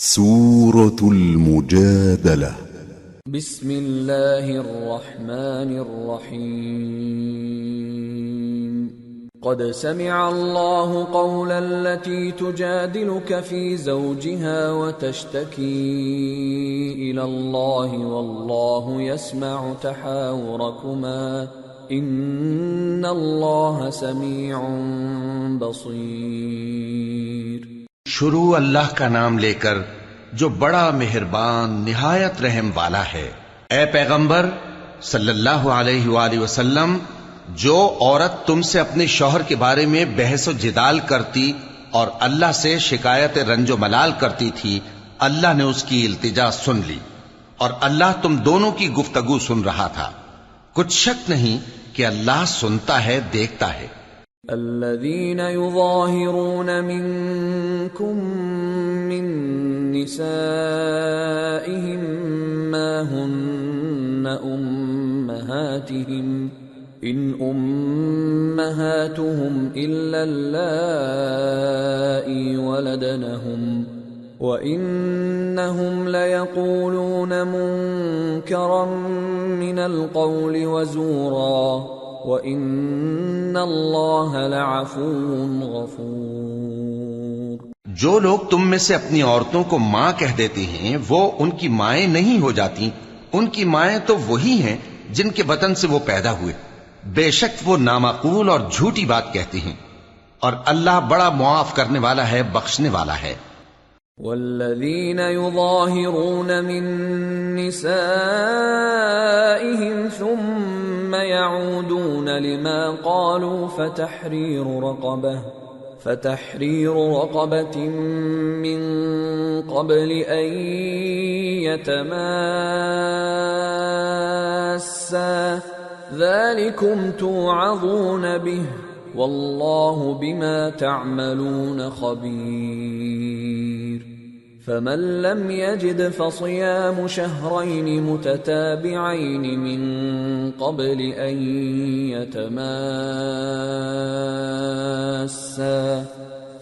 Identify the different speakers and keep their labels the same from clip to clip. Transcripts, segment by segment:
Speaker 1: سورة المجادلة.
Speaker 2: بسم الله الرحمن الرحيم. قد سمع الله قول التي تجادلك في زوجها وتشتكي إلى الله والله يسمع تحاوركما إن الله سميع بصير.
Speaker 3: شروع اللہ کا نام لے کر جو بڑا مہربان نہایت رحم والا ہے۔ اے پیغمبر صلی اللہ علیہ وآلہ وسلم، جو عورت تم سے اپنے شوہر کے بارے میں بحث و جدال کرتی اور اللہ سے شکایت رنج و ملال کرتی تھی، اللہ نے اس کی التجا سن لی اور اللہ تم دونوں کی گفتگو سن رہا تھا۔ کچھ شک نہیں کہ اللہ سنتا ہے، دیکھتا ہے۔
Speaker 2: الذين يظاهرون منكم من نسائهم ما هن أمهاتهم إن أمهاتهم إلا اللائي ولدنهم وإنهم ليقولون منكرا من القول وزورا وَإِنَّ اللَّهَ لَعَفُوٌّ غَفُورٌ۔
Speaker 3: جو لوگ تم میں سے اپنی عورتوں کو ماں کہہ دیتے ہیں وہ ان کی مائیں نہیں ہو جاتی، ان کی مائیں تو وہی ہیں جن کے بطن سے وہ پیدا ہوئے، بے شک وہ نامعقول اور جھوٹی بات کہتے ہیں، اور اللہ بڑا معاف کرنے والا ہے، بخشنے والا ہے۔
Speaker 2: والذين يظاهرون من نسائهم ثم يعودون لما قالوا فتحرير رقبة من قبل أن يتماسا ذلكم توعظون به والله بما تعملون خبير۔ فمن لم يجد فصيام شهرين متتابعين من قبل أن يتماسا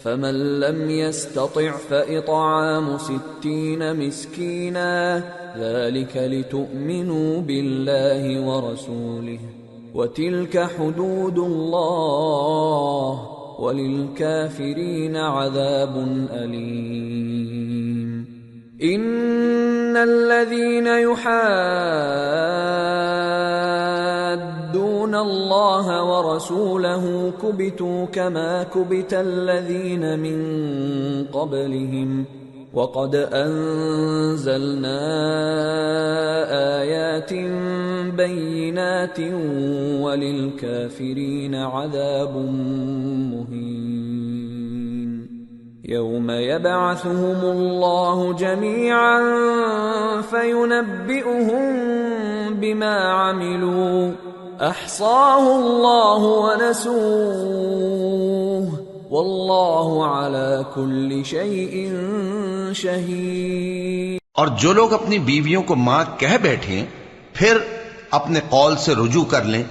Speaker 2: فمن لم يستطع فإطعام 60 مسكينا ذلك لتؤمنوا بالله ورسوله وتلك حدود الله وَلِلْكَافِرِينَ عَذَابٌ أَلِيمٌ۔ إِنَّ الَّذِينَ يُحَادُّونَ اللَّهَ وَرَسُولَهُ كُبِتُوا كَمَا كُبِتَ الَّذِينَ مِن قَبْلِهِمْ وَقَدْ أَنزَلْنَا آيَاتٍ بَيِّنَاتٍ وَلِلْكَافِرِينَ عَذَابٌ مُهِينٌ۔ يَوْمَ يَبْعَثُهُمُ اللَّهُ جَمِيعًا فَيُنَبِّئُهُم بِمَا عَمِلُوا أَحْصَاهُ اللَّهُ وَنَسُوهُ واللہ علی کل شیء شہید۔
Speaker 3: اور جو لوگ اپنی بیویوں کو ماں کہہ بیٹھیں پھر اپنے قول سے رجوع کر لیں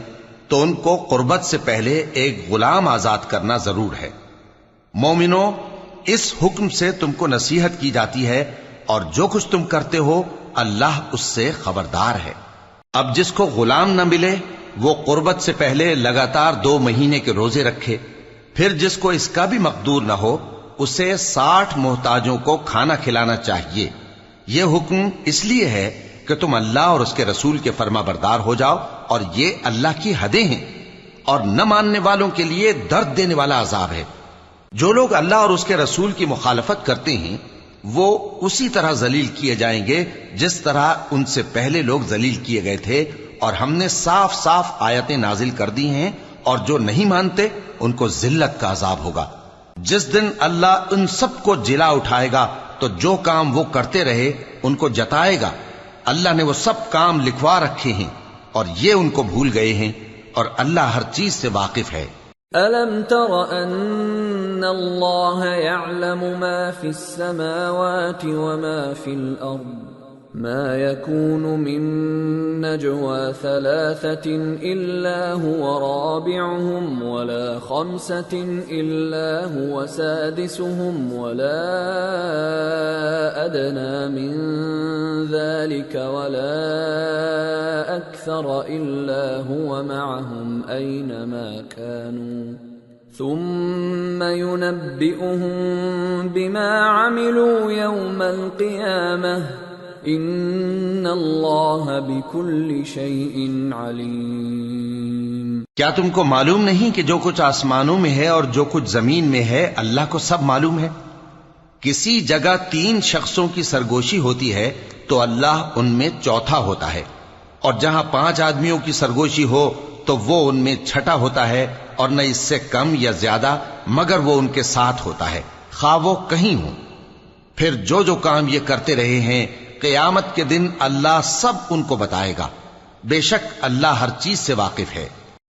Speaker 3: تو ان کو قربت سے پہلے ایک غلام آزاد کرنا ضرور ہے۔ مومنو، اس حکم سے تم کو نصیحت کی جاتی ہے اور جو کچھ تم کرتے ہو اللہ اس سے خبردار ہے۔ اب جس کو غلام نہ ملے وہ قربت سے پہلے لگاتار 2 مہینے کے روزے رکھے، پھر جس کو اس کا بھی مقدور نہ ہو اسے 60 محتاجوں کو کھانا کھلانا چاہیے۔ یہ حکم اس لیے ہے کہ تم اللہ اور اس کے رسول کے فرما بردار ہو جاؤ، اور یہ اللہ کی حدیں ہیں، اور نہ ماننے والوں کے لیے درد دینے والا عذاب ہے۔ جو لوگ اللہ اور اس کے رسول کی مخالفت کرتے ہیں وہ اسی طرح ذلیل کیے جائیں گے جس طرح ان سے پہلے لوگ ذلیل کیے گئے تھے، اور ہم نے صاف صاف آیتیں نازل کر دی ہیں، اور جو نہیں مانتے ان کو ذلت کا عذاب ہوگا۔ جس دن اللہ ان سب کو جلا اٹھائے گا تو جو کام وہ کرتے رہے ان کو جتائے گا۔ اللہ نے وہ سب کام لکھوا رکھے ہیں اور یہ ان کو بھول گئے ہیں، اور اللہ ہر چیز سے واقف ہے۔
Speaker 2: أَلَمْ تَرَ أَنَّ اللَّهَ يَعْلَمُ مَا فِي السَّمَاوَاتِ وَمَا فِي الْأَرْضِ ما يكون من نجوى ثلاثة إلا هو رابعهم ولا خمسة إلا هو سادسهم ولا أدنى من ذلك ولا أكثر إلا هو معهم أينما كانوا ثم ينبئهم بما عملوا يوم القيامة ان اللہ بکل شیء علیم۔
Speaker 3: کیا تم کو معلوم نہیں کہ جو کچھ آسمانوں میں ہے اور جو کچھ زمین میں ہے اللہ کو سب معلوم ہے؟ کسی جگہ 3 شخصوں کی سرگوشی ہوتی ہے تو اللہ ان میں چوتھا ہوتا ہے، اور جہاں 5 آدمیوں کی سرگوشی ہو تو وہ ان میں چھٹا ہوتا ہے، اور نہ اس سے کم یا زیادہ مگر وہ ان کے ساتھ ہوتا ہے، خواہ وہ کہیں ہوں۔ پھر جو جو کام یہ کرتے رہے ہیں قیامت کے دن اللہ سب ان کو بتائے گا، بے شک اللہ ہر چیز سے واقف ہے۔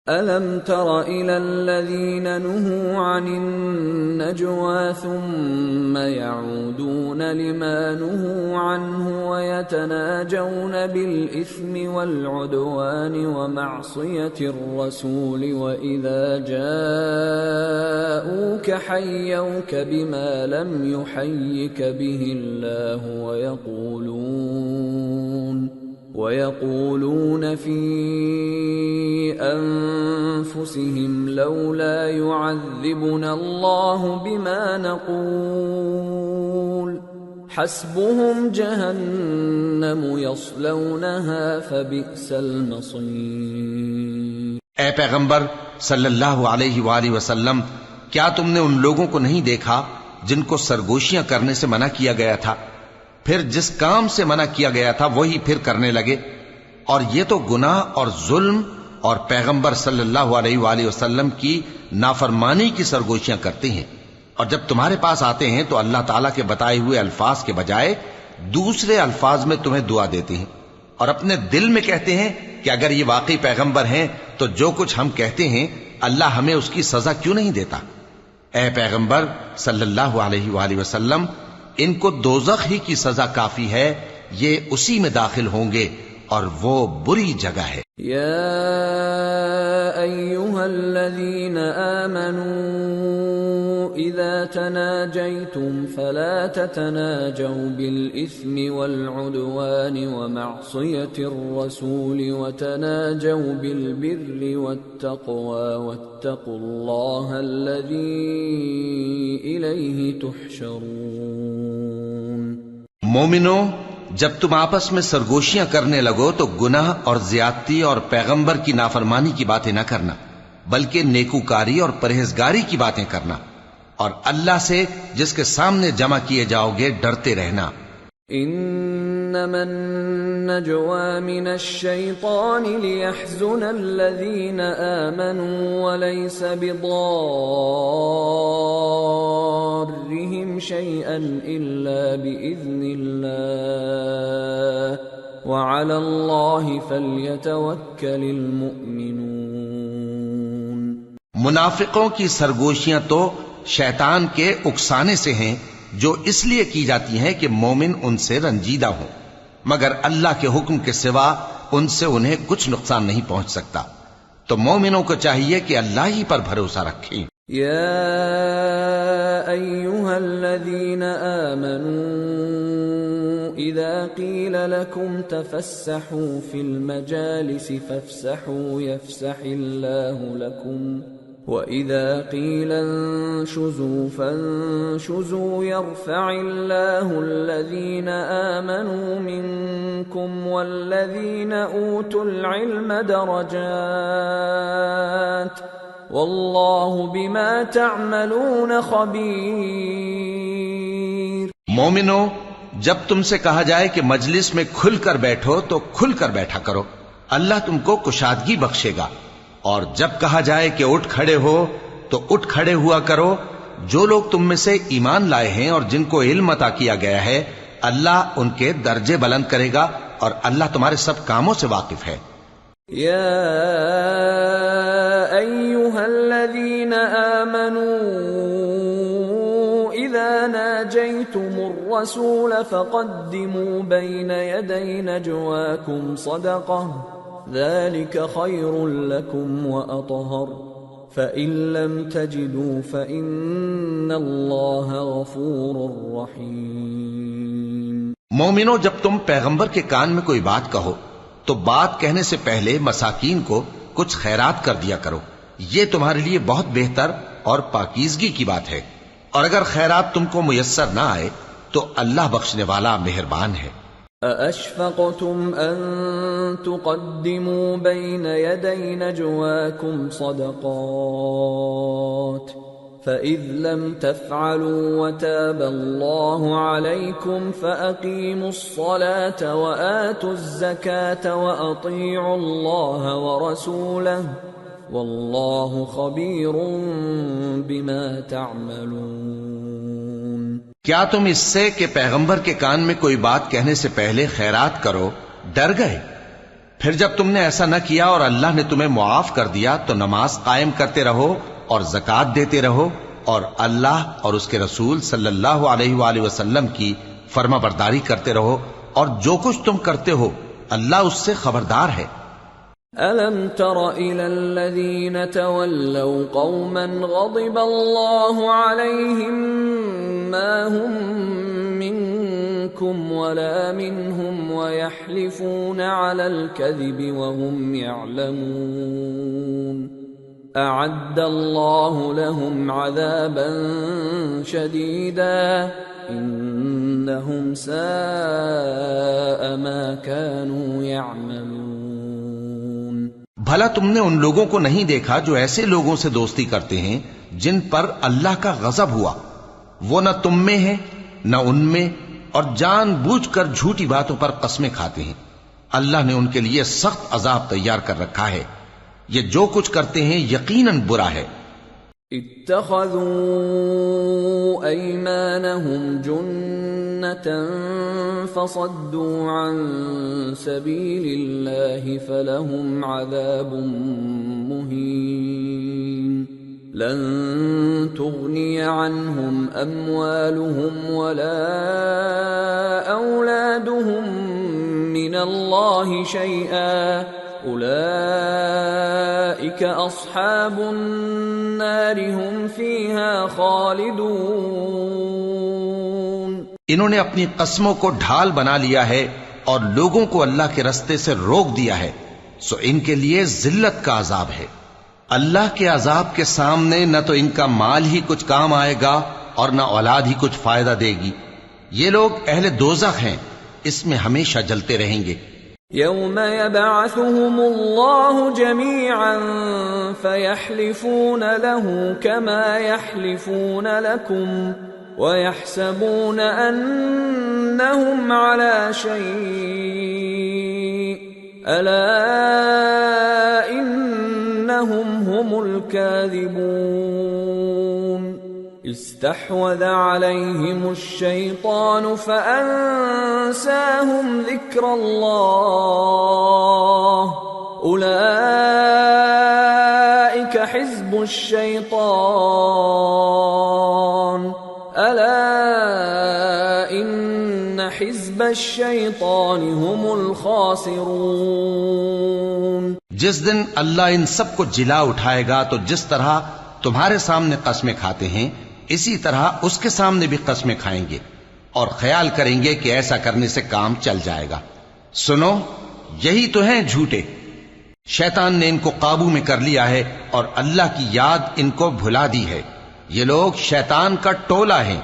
Speaker 2: أَلَمْ تَرَ إِلَى الَّذِينَ نُهُوا عَنِ النَّجْوَى ثُمَّ يَعُودُونَ لِمَا نُهُوا عَنْهُ وَيَتَنَاجَوْنَ بِالْإِثْمِ وَالْعُدْوَانِ وَمَعْصِيَةِ الرَّسُولِ وَإِذَا جَاءُوكَ حَيَّوْكَ بِمَا لَمْ يُحَيِّكَ بِهِ اللَّهُ وَيَقُولُونَ فِي أَنفُسِهِمْ لَوْلَا يُعَذِّبُنَا اللَّهُ بِمَا نَقُولُ حَسْبُهُمْ جَهَنَّمُ يَصْلَوْنَهَا فَبِئْسَ الْمَصِيرُ۔
Speaker 3: اے پیغمبر صلی اللہ علیہ وآلہ وسلم، کیا تم نے ان لوگوں کو نہیں دیکھا جن کو سرگوشیاں کرنے سے منع کیا گیا تھا، پھر جس کام سے منع کیا گیا تھا وہی پھر کرنے لگے؟ اور یہ تو گناہ اور ظلم اور پیغمبر صلی اللہ علیہ وآلہ وسلم کی نافرمانی کی سرگوشیاں کرتے ہیں، اور جب تمہارے پاس آتے ہیں تو اللہ تعالیٰ کے بتائے ہوئے الفاظ کے بجائے دوسرے الفاظ میں تمہیں دعا دیتے ہیں، اور اپنے دل میں کہتے ہیں کہ اگر یہ واقعی پیغمبر ہیں تو جو کچھ ہم کہتے ہیں اللہ ہمیں اس کی سزا کیوں نہیں دیتا؟ اے پیغمبر صلی اللہ علیہ وآلہ وسلم، ان کو دوزخ ہی کی سزا کافی ہے، یہ اسی میں داخل ہوں گے اور وہ بری جگہ ہے۔
Speaker 2: یا ایھا الذین آمنوا اذا تناجیتم فلا تتناجوا بالاثم والعدوان ومعصیة الرسول وتناجوا بالبر والتقوى واتقوا اللہ الذی الیہ تحشرون۔
Speaker 3: مومنو، جب تم آپس میں سرگوشیاں کرنے لگو تو گناہ اور زیادتی اور پیغمبر کی نافرمانی کی باتیں نہ کرنا، بلکہ نیکوکاری اور پرہیزگاری کی باتیں کرنا، اور اللہ سے جس کے سامنے جمع کیے جاؤ گے ڈرتے رہنا۔
Speaker 2: انما النجوى من الشيطان ليحزن الذين آمنوا وليس بضارهم شيئا إلا بإذن الله وعلى الله فليتوكل المؤمنون۔
Speaker 3: منافقوں کی سرگوشیاں تو شیطان کے اکسانے سے ہیں جو اس لیے کی جاتی ہیں کہ مومن ان سے رنجیدہ ہوں، مگر اللہ کے حکم کے سوا ان سے انہیں کچھ نقصان نہیں پہنچ سکتا، تو مومنوں کو چاہیے کہ اللہ ہی پر بھروسہ رکھیں۔
Speaker 2: یا ایھا الذین آمنوا اذا قیل لکم تفسحوا فی المجالس فافسحوا یفسح اللہ لکم وَإِذَا قِيلَ انشُزُوا فَانشُزُوا يَرْفَعِ اللَّهُ الَّذِينَ آمَنُوا مِنكُمْ وَالَّذِينَ أُوتُوا الْعِلْمَ دَرَجَاتٍ وَاللَّهُ بِمَا تَعْمَلُونَ خَبِيرٌ۔
Speaker 3: مومنو، جب تم سے کہا جائے کہ مجلس میں کھل کر بیٹھو تو کھل کر بیٹھا کرو، اللہ تم کو کشادگی بخشے گا، اور جب کہا جائے کہ اٹھ کھڑے ہو تو اٹھ کھڑے ہوا کرو۔ جو لوگ تم میں سے ایمان لائے ہیں اور جن کو علم عطا کیا گیا ہے اللہ ان کے درجے بلند کرے گا، اور اللہ تمہارے سب کاموں سے واقف ہے۔
Speaker 2: یا ایھا الذین آمنوا اذا ناجیتم الرسول فقدموا بين يدي نجواكم صدقة ذلك خير لكم وأطهر فإن لم تجدوا فإن الله غفور رحيم۔
Speaker 3: مومنو، جب تم پیغمبر کے کان میں کوئی بات کہو تو بات کہنے سے پہلے مساکین کو کچھ خیرات کر دیا کرو، یہ تمہارے لیے بہت بہتر اور پاکیزگی کی بات ہے، اور اگر خیرات تم کو میسر نہ آئے تو اللہ بخشنے والا مہربان ہے۔
Speaker 2: أَأَشْفَقْتُمْ أَن تُقَدِّمُوا بَيْنَ يَدَيْ نَجْوَاكُمْ صَدَقَاتٍ فَإِذْ لَمْ تَفْعَلُوا وَتَابَ اللَّهُ عَلَيْكُمْ فَأَقِيمُوا الصَّلَاةَ وَآتُوا الزَّكَاةَ وَأَطِيعُوا اللَّهَ وَرَسُولَهُ وَاللَّهُ خَبِيرٌ بِمَا تَعْمَلُونَ۔
Speaker 3: کیا تم اس سے کہ پیغمبر کے کان میں کوئی بات کہنے سے پہلے خیرات کرو ڈر گئے؟ پھر جب تم نے ایسا نہ کیا اور اللہ نے تمہیں معاف کر دیا تو نماز قائم کرتے رہو اور زکوٰۃ دیتے رہو، اور اللہ اور اس کے رسول صلی اللہ علیہ وآلہ وسلم کی فرما برداری کرتے رہو، اور جو کچھ تم کرتے ہو اللہ اس سے خبردار ہے۔
Speaker 2: أَلَمْ تَرَ إِلَى الَّذِينَ تَوَلَّوْا قَوْمًا غَضِبَ اللَّهُ عَلَيْهِمْ مَا هُمْ مِنْكُمْ وَلَا مِنْهُمْ وَيَحْلِفُونَ عَلَى الْكَذِبِ وَهُمْ يَعْلَمُونَ أَعَدَّ اللَّهُ لَهُمْ عَذَابًا شَدِيدًا إِنَّهُمْ سَاءَ مَا كَانُوا يَعْمَلُونَ۔
Speaker 3: بھلا تم نے ان لوگوں کو نہیں دیکھا جو ایسے لوگوں سے دوستی کرتے ہیں جن پر اللہ کا غضب ہوا؟ وہ نہ تم میں ہے نہ ان میں، اور جان بوجھ کر جھوٹی باتوں پر قسمیں کھاتے ہیں۔ اللہ نے ان کے لیے سخت عذاب تیار کر رکھا ہے، یہ جو کچھ کرتے ہیں یقیناً برا ہے۔
Speaker 2: اتخذوا أيمانهم جنة فصدوا عن سبيل الله فلهم عذاب مهين لن تغني عنهم أموالهم ولا أولادهم من الله شيئا أولئك أصحاب النار هم فيها خالدون۔
Speaker 3: انہوں نے اپنی قسموں کو ڈھال بنا لیا ہے اور لوگوں کو اللہ کے رستے سے روک دیا ہے، سو ان کے لیے ذلت کا عذاب ہے۔ اللہ کے عذاب کے سامنے نہ تو ان کا مال ہی کچھ کام آئے گا اور نہ اولاد ہی کچھ فائدہ دے گی۔ یہ لوگ اہل دوزخ ہیں، اس میں ہمیشہ جلتے رہیں گے۔
Speaker 2: يوم يبعثهم الله جميعا فيحلفون له كما يحلفون لكم ويحسبون أنهم على شيء ألا إنهم هم الكاذبون استحوذ عليهم الشيطان فأنساهم ذكر الله أولئك حزب الشيطان ألا إن حزب الشيطان هم الخاسرون۔
Speaker 3: جس دن اللہ ان سب کو جلا اٹھائے گا تو جس طرح تمہارے سامنے قسمیں کھاتے ہیں اسی طرح اس کے سامنے بھی قسمیں کھائیں گے اور خیال کریں گے کہ ایسا کرنے سے کام چل جائے گا۔ سنو، یہی تو ہیں جھوٹے۔ شیطان نے ان کو قابو میں کر لیا ہے اور اللہ کی یاد ان کو بھلا دی ہے۔ یہ لوگ شیطان کا ٹولہ ہیں،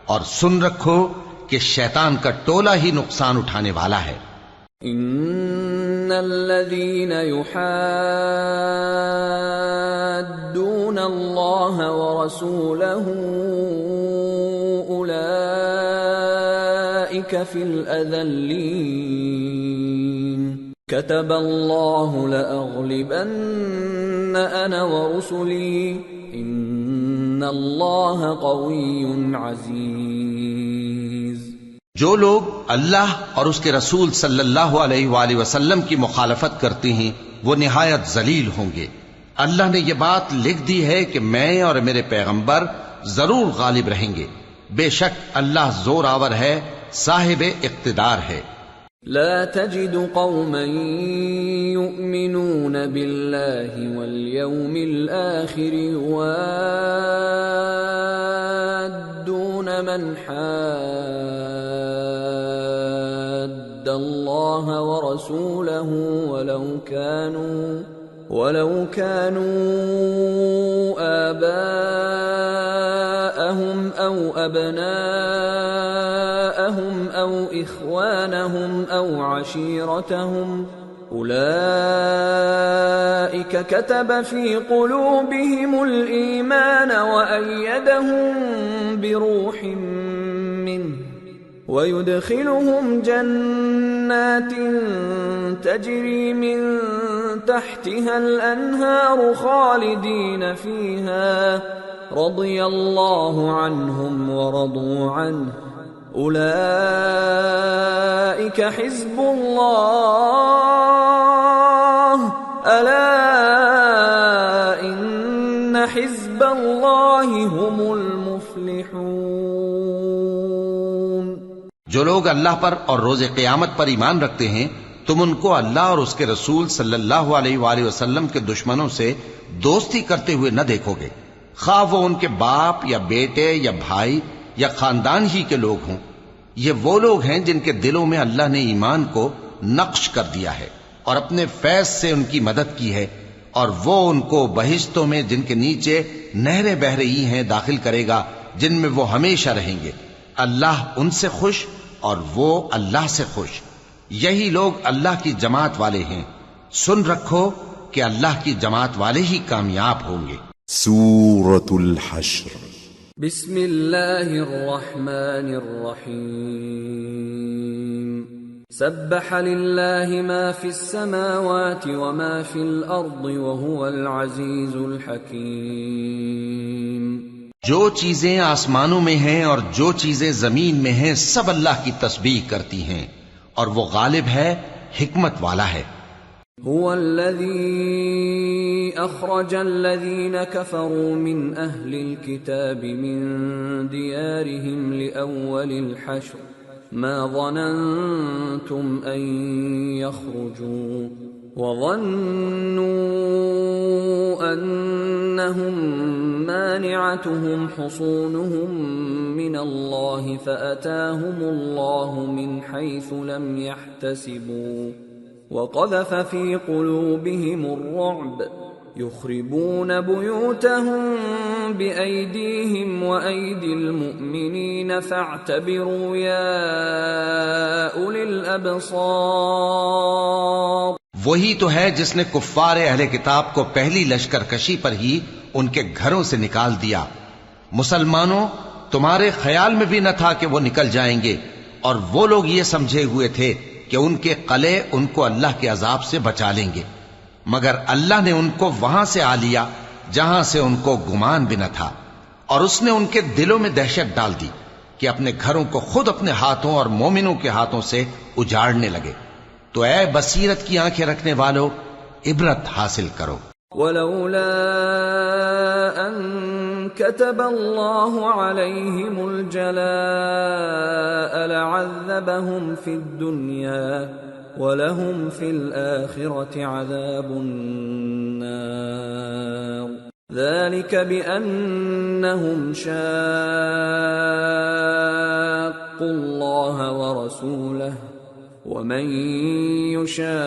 Speaker 3: اور سن رکھو کہ شیطان کا ٹولہ ہی نقصان اٹھانے والا ہے۔
Speaker 2: ان الذين يحادون الله ورسوله اولئك في الاذلين كتب الله لاغلبن انا ورسلي ان الله قوي عزيز۔
Speaker 3: جو لوگ اللہ اور اس کے رسول صلی اللہ علیہ وآلہ وسلم کی مخالفت کرتے ہیں وہ نہایت ذلیل ہوں گے۔ اللہ نے یہ بات لکھ دی ہے کہ میں اور میرے پیغمبر ضرور غالب رہیں گے۔ بے شک اللہ زور آور ہے، صاحب اقتدار ہے۔
Speaker 2: لا تجد قوما يؤمنون بالله واليوم الآخر يوادون من حاد الله ورسوله ولو كانوا آباءهم أو أبناءهم أو إخوانهم أو عشيرتهم أولئك كتب في قلوبهم الإيمان وأيدهم بروح منه ويدخلهم جنات تجري من تحتها الأنهار خالدين فيها رضي الله عنهم ورضوا عنه أولئك حزب الله ألا إن حزب الله هم المفلحون۔
Speaker 3: جو لوگ اللہ پر اور روز قیامت پر ایمان رکھتے ہیں تم ان کو اللہ اور اس کے رسول صلی اللہ علیہ وآلہ وسلم کے دشمنوں سے دوستی کرتے ہوئے نہ دیکھو گے، خواہ وہ ان کے باپ یا بیٹے یا بھائی یا خاندان ہی کے لوگ ہوں۔ یہ وہ لوگ ہیں جن کے دلوں میں اللہ نے ایمان کو نقش کر دیا ہے اور اپنے فیض سے ان کی مدد کی ہے، اور وہ ان کو بہشتوں میں جن کے نیچے نہریں بہہ رہی ہیں داخل کرے گا، جن میں وہ ہمیشہ رہیں گے۔ اللہ ان سے خوش اور وہ اللہ سے خوش۔ یہی لوگ اللہ کی جماعت والے ہیں۔ سن رکھو کہ اللہ کی جماعت والے ہی کامیاب ہوں گے۔
Speaker 1: سورة الحشر۔
Speaker 2: بسم اللہ الرحمن الرحیم۔ سبح للہ ما فی السماوات وما فی الارض وهو العزیز الحکیم۔
Speaker 3: جو چیزیں آسمانوں میں ہیں اور جو چیزیں زمین میں ہیں سب اللہ کی تسبیح کرتی ہیں، اور وہ غالب ہے، حکمت والا ہے۔
Speaker 2: هو الذي أخرج الذين كفروا من أهل الكتاب من ديارهم لأول الحشر ما ظننتم أن يخرجوا وظنوا أنهم مانعتهم حصونهم من الله فأتاهم الله من حيث لم يحتسبوا وقذف في قلوبهم الرعب يخربون بيوتهم بأيديهم وأيدي المؤمنين فاعتبروا يا أولي الأبصار۔
Speaker 3: وہی تو ہے جس نے کفار اہل کتاب کو پہلی لشکر کشی پر ہی ان کے گھروں سے نکال دیا۔ مسلمانوں، تمہارے خیال میں بھی نہ تھا کہ وہ نکل جائیں گے، اور وہ لوگ یہ سمجھے ہوئے تھے کہ ان کے قلعے ان کو اللہ کے عذاب سے بچا لیں گے، مگر اللہ نے ان کو وہاں سے آ لیا جہاں سے ان کو گمان بھی نہ تھا، اور اس نے ان کے دلوں میں دہشت ڈال دی کہ اپنے گھروں کو خود اپنے ہاتھوں اور مومنوں کے ہاتھوں سے اجاڑنے لگے۔ تو اے بصیرت کی آنکھیں رکھنے والو، عبرت حاصل کرو۔
Speaker 2: ولولا ان كتب الله عليهم الجلاء لعذبهم في الدنيا ولهم في الآخرة عذاب النار ذلك بأنهم شاقوا الله ورسوله ومن يشاق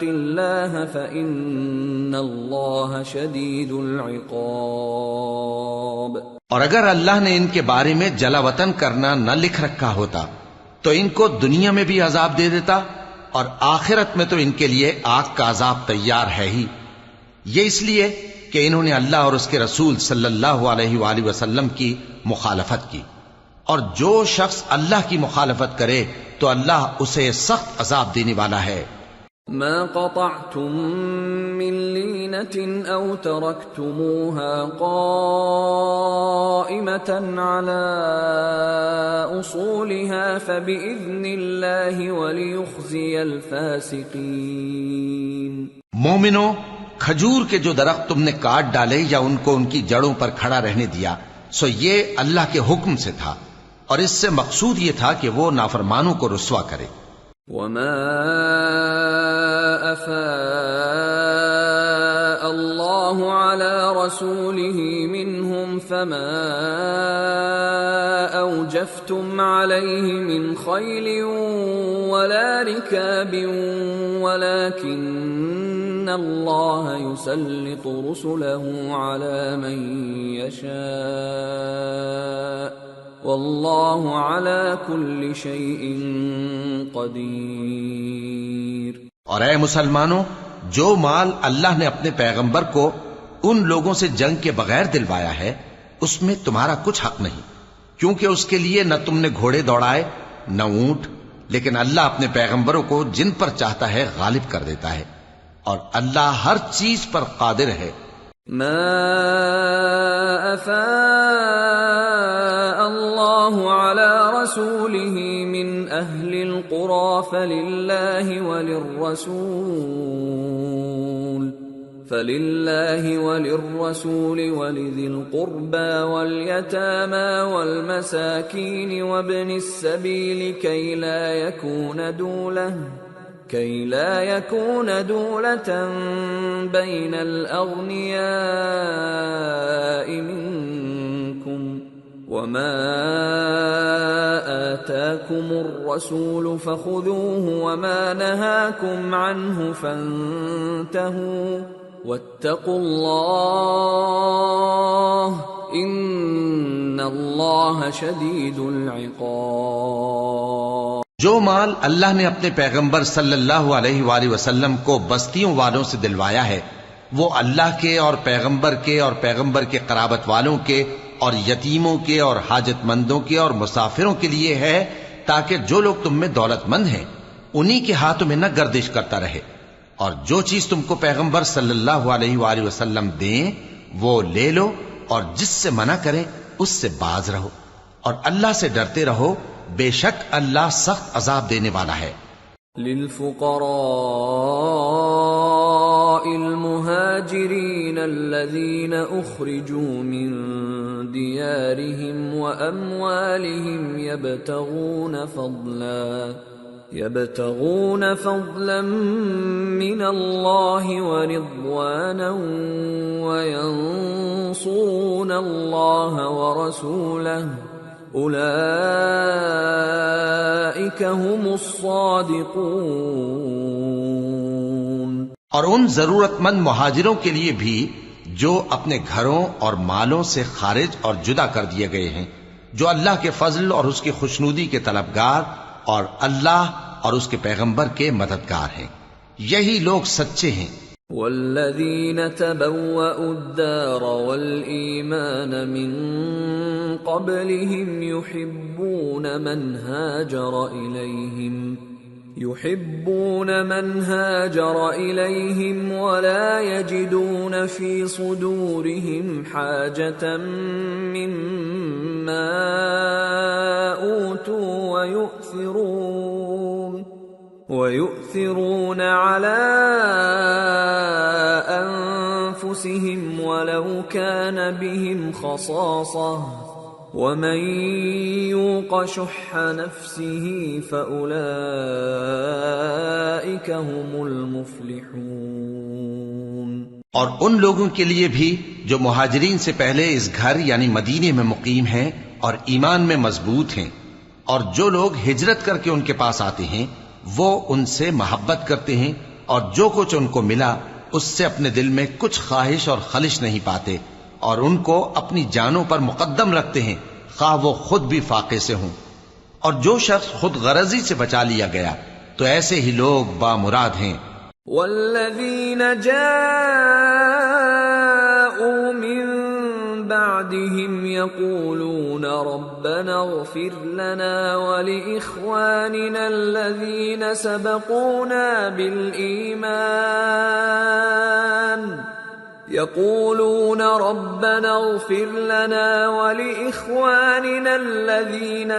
Speaker 2: الله فإن الله شديد العقاب۔
Speaker 3: اور اگر اللہ نے ان کے بارے میں جلا وطن کرنا نہ لکھ رکھا ہوتا تو ان کو دنیا میں بھی عذاب دے دیتا، اور آخرت میں تو ان کے لیے آگ کا عذاب تیار ہے ہی۔ یہ اس لیے کہ انہوں نے اللہ اور اس کے رسول صلی اللہ علیہ وآلہ وسلم کی مخالفت کی، اور جو شخص اللہ کی مخالفت کرے تو اللہ اسے سخت عذاب دینے والا ہے۔
Speaker 2: ما قطعتم من لينة أو تركتموها قائمة على أصولها فبإذن الله وليخزي الفاسقين۔
Speaker 3: مومنو، کھجور کے جو درخت تم نے کاٹ ڈالے یا ان کو ان کی جڑوں پر کھڑا رہنے دیا، سو یہ اللہ کے حکم سے تھا، اور اس سے مقصود یہ تھا کہ وہ نافرمانوں کو رسوا کرے۔
Speaker 2: وما أفاء الله على رسوله منهم فما أوجفتم عليه من خيل ولا ركاب ولكن الله يسلط رسله على من يشاء واللہ علی کل شیء قدیر۔
Speaker 3: اور اے مسلمانوں، جو مال اللہ نے اپنے پیغمبر کو ان لوگوں سے جنگ کے بغیر دلوایا ہے اس میں تمہارا کچھ حق نہیں، کیونکہ اس کے لیے نہ تم نے گھوڑے دوڑائے نہ اونٹ، لیکن اللہ اپنے پیغمبروں کو جن پر چاہتا ہے غالب کر دیتا ہے، اور اللہ ہر چیز پر قادر ہے۔
Speaker 2: ما افاء اللہ علی رسوله من اہل القرى فللہ وللرسول ولذی القربى واليتامى والمساکین وابن السبیل كي لا يكون دولة بين الأغنياء منكم وما آتاكم الرسول فخذوه وما نهاكم عنه فانتهوا واتقوا الله إن الله شديد العقاب۔
Speaker 3: جو مال اللہ نے اپنے پیغمبر صلی اللہ علیہ وآلہ وسلم کو بستیوں والوں سے دلوایا ہے وہ اللہ کے اور پیغمبر کے قرابت والوں کے اور یتیموں کے اور حاجت مندوں کے اور مسافروں کے لیے ہے، تاکہ جو لوگ تم میں دولت مند ہیں انہی کے ہاتھوں میں نہ گردش کرتا رہے، اور جو چیز تم کو پیغمبر صلی اللہ علیہ وآلہ وسلم دیں وہ لے لو، اور جس سے منع کریں اس سے باز رہو، اور اللہ سے ڈرتے رہو، بے شک اللہ سخت عذاب دینے والا ہے۔
Speaker 2: للفقراء المهاجرين الذين أخرجوا من ديارهم وأموالهم يبتغون فضلا من الله ورضوانا وينصرون الله ورسوله اولئک هم الصادقون۔
Speaker 3: اور ان ضرورت مند مہاجروں کے لیے بھی جو اپنے گھروں اور مالوں سے خارج اور جدا کر دیے گئے ہیں، جو اللہ کے فضل اور اس کی خوشنودی کے طلبگار اور اللہ اور اس کے پیغمبر کے مددگار ہیں، یہی لوگ سچے ہیں۔
Speaker 2: والذین تبوأوا الدار والإیمان من قبلهم يحبون من هاجر إليهم ولا يجدون في صدورهم حاجة مما أوتوا ويؤثرون على أنفسهم ولو كان بهم خصاصة ومن يوق شح نفسه فأولئك هم المفلحون۔
Speaker 3: اور ان لوگوں کے لیے بھی جو مہاجرین سے پہلے اس گھر یعنی مدینے میں مقیم ہیں اور ایمان میں مضبوط ہیں، اور جو لوگ ہجرت کر کے ان کے پاس آتے ہیں وہ ان سے محبت کرتے ہیں، اور جو کچھ ان کو ملا اس سے اپنے دل میں کچھ خواہش اور خلش نہیں پاتے، اور ان کو اپنی جانوں پر مقدم رکھتے ہیں خواہ وہ خود بھی فاقے سے ہوں۔ اور جو شخص خود غرضی سے بچا لیا گیا تو ایسے ہی لوگ بامراد ہیں۔
Speaker 2: والذین جاءوا من بعدهم يقولون ربنا اغفر لنا ولإخواننا الذين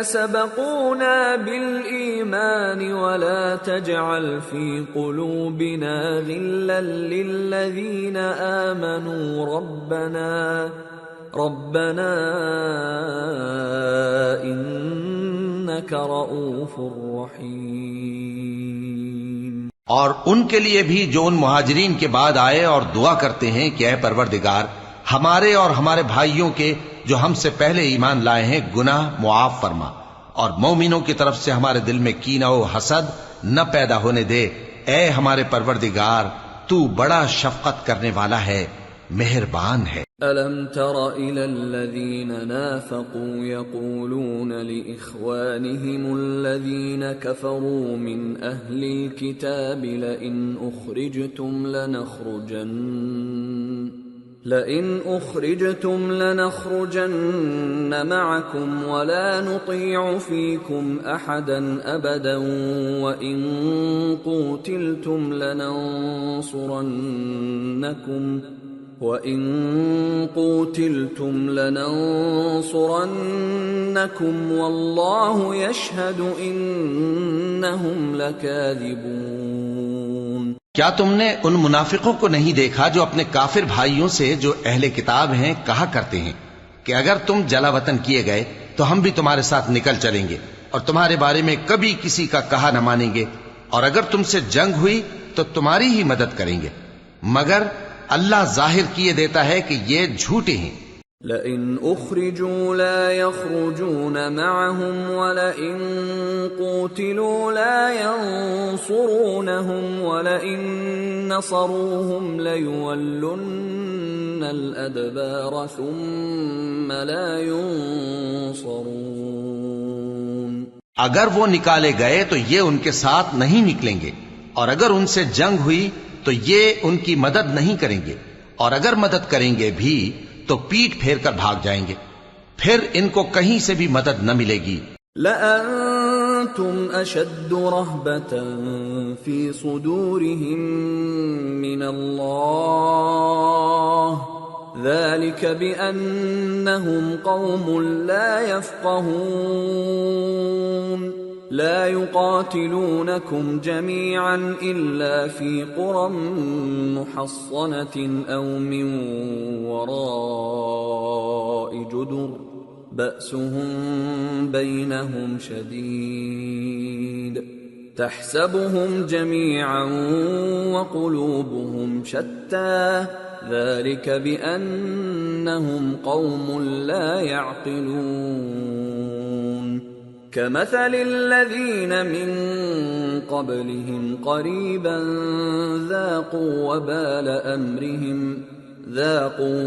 Speaker 2: سبقونا بالإيمان ولا تجعل في قلوبنا غلا للذين آمنوا ربنا انك رؤوف رحیم۔
Speaker 3: اور ان کے لیے بھی جو ان مہاجرین کے بعد آئے اور دعا کرتے ہیں کہ اے پروردگار ہمارے اور ہمارے بھائیوں کے جو ہم سے پہلے ایمان لائے ہیں گناہ معاف فرما، اور مومنوں کی طرف سے ہمارے دل میں کینہ و حسد نہ پیدا ہونے دے۔ اے ہمارے پروردگار تو بڑا شفقت کرنے والا ہے، مہربان ہے۔
Speaker 2: أَلَمْ تَرَ إِلَى الَّذِينَ نَافَقُوا يَقُولُونَ لِإِخْوَانِهِمُ الَّذِينَ كَفَرُوا مِنْ أَهْلِ الْكِتَابِ لَئِنْ أُخْرِجْتُمْ لَنَخْرُجَنَّ مَعَكُمْ وَلَا نُطِيعُ فِيكُمْ أَحَدًا أَبَدًا وَإِنْ قُوتِلْتُمْ لَنَنصُرَنَّكُمْ وَاللَّهُ يَشْهَدُ إِنَّهُمْ لَكَاذِبُونَ۔
Speaker 3: کیا تم نے ان منافقوں کو نہیں دیکھا جو اپنے کافر بھائیوں سے جو اہل کتاب ہیں کہا کرتے ہیں کہ اگر تم جلا وطن کیے گئے تو ہم بھی تمہارے ساتھ نکل چلیں گے اور تمہارے بارے میں کبھی کسی کا کہا نہ مانیں گے، اور اگر تم سے جنگ ہوئی تو تمہاری ہی مدد کریں گے، مگر اللہ ظاہر کیے دیتا ہے کہ یہ جھوٹے ہیں۔
Speaker 2: لئن اخرجوا لا يخرجون معهم ولئن قوتلوا لا ينصرونهم ولئن نصروهم ليولن الادبار ثم لا ينصرون۔
Speaker 3: اگر وہ نکالے گئے تو یہ ان کے ساتھ نہیں نکلیں گے، اور اگر ان سے جنگ ہوئی تو یہ ان کی مدد نہیں کریں گے، اور اگر مدد کریں گے بھی تو پیٹ پھیر کر بھاگ جائیں گے، پھر ان کو کہیں سے بھی مدد نہ ملے گی۔
Speaker 2: لَأَنْتُمْ أَشَدُّ رَهْبَةً فِي صُدُورِهِمْ مِنَ اللَّهِ ذَلِكَ بِأَنَّهُمْ قَوْمٌ لَا يَفْقَهُونَ لا يقاتلونكم جميعا إلا في قرى محصنة أو من وراء جدر بأسهم بينهم شديد تحسبهم جميعا وقلوبهم شتى ذلك بأنهم قوم لا يعقلون كمثل الذين من قبلهم قريبا ذاقوا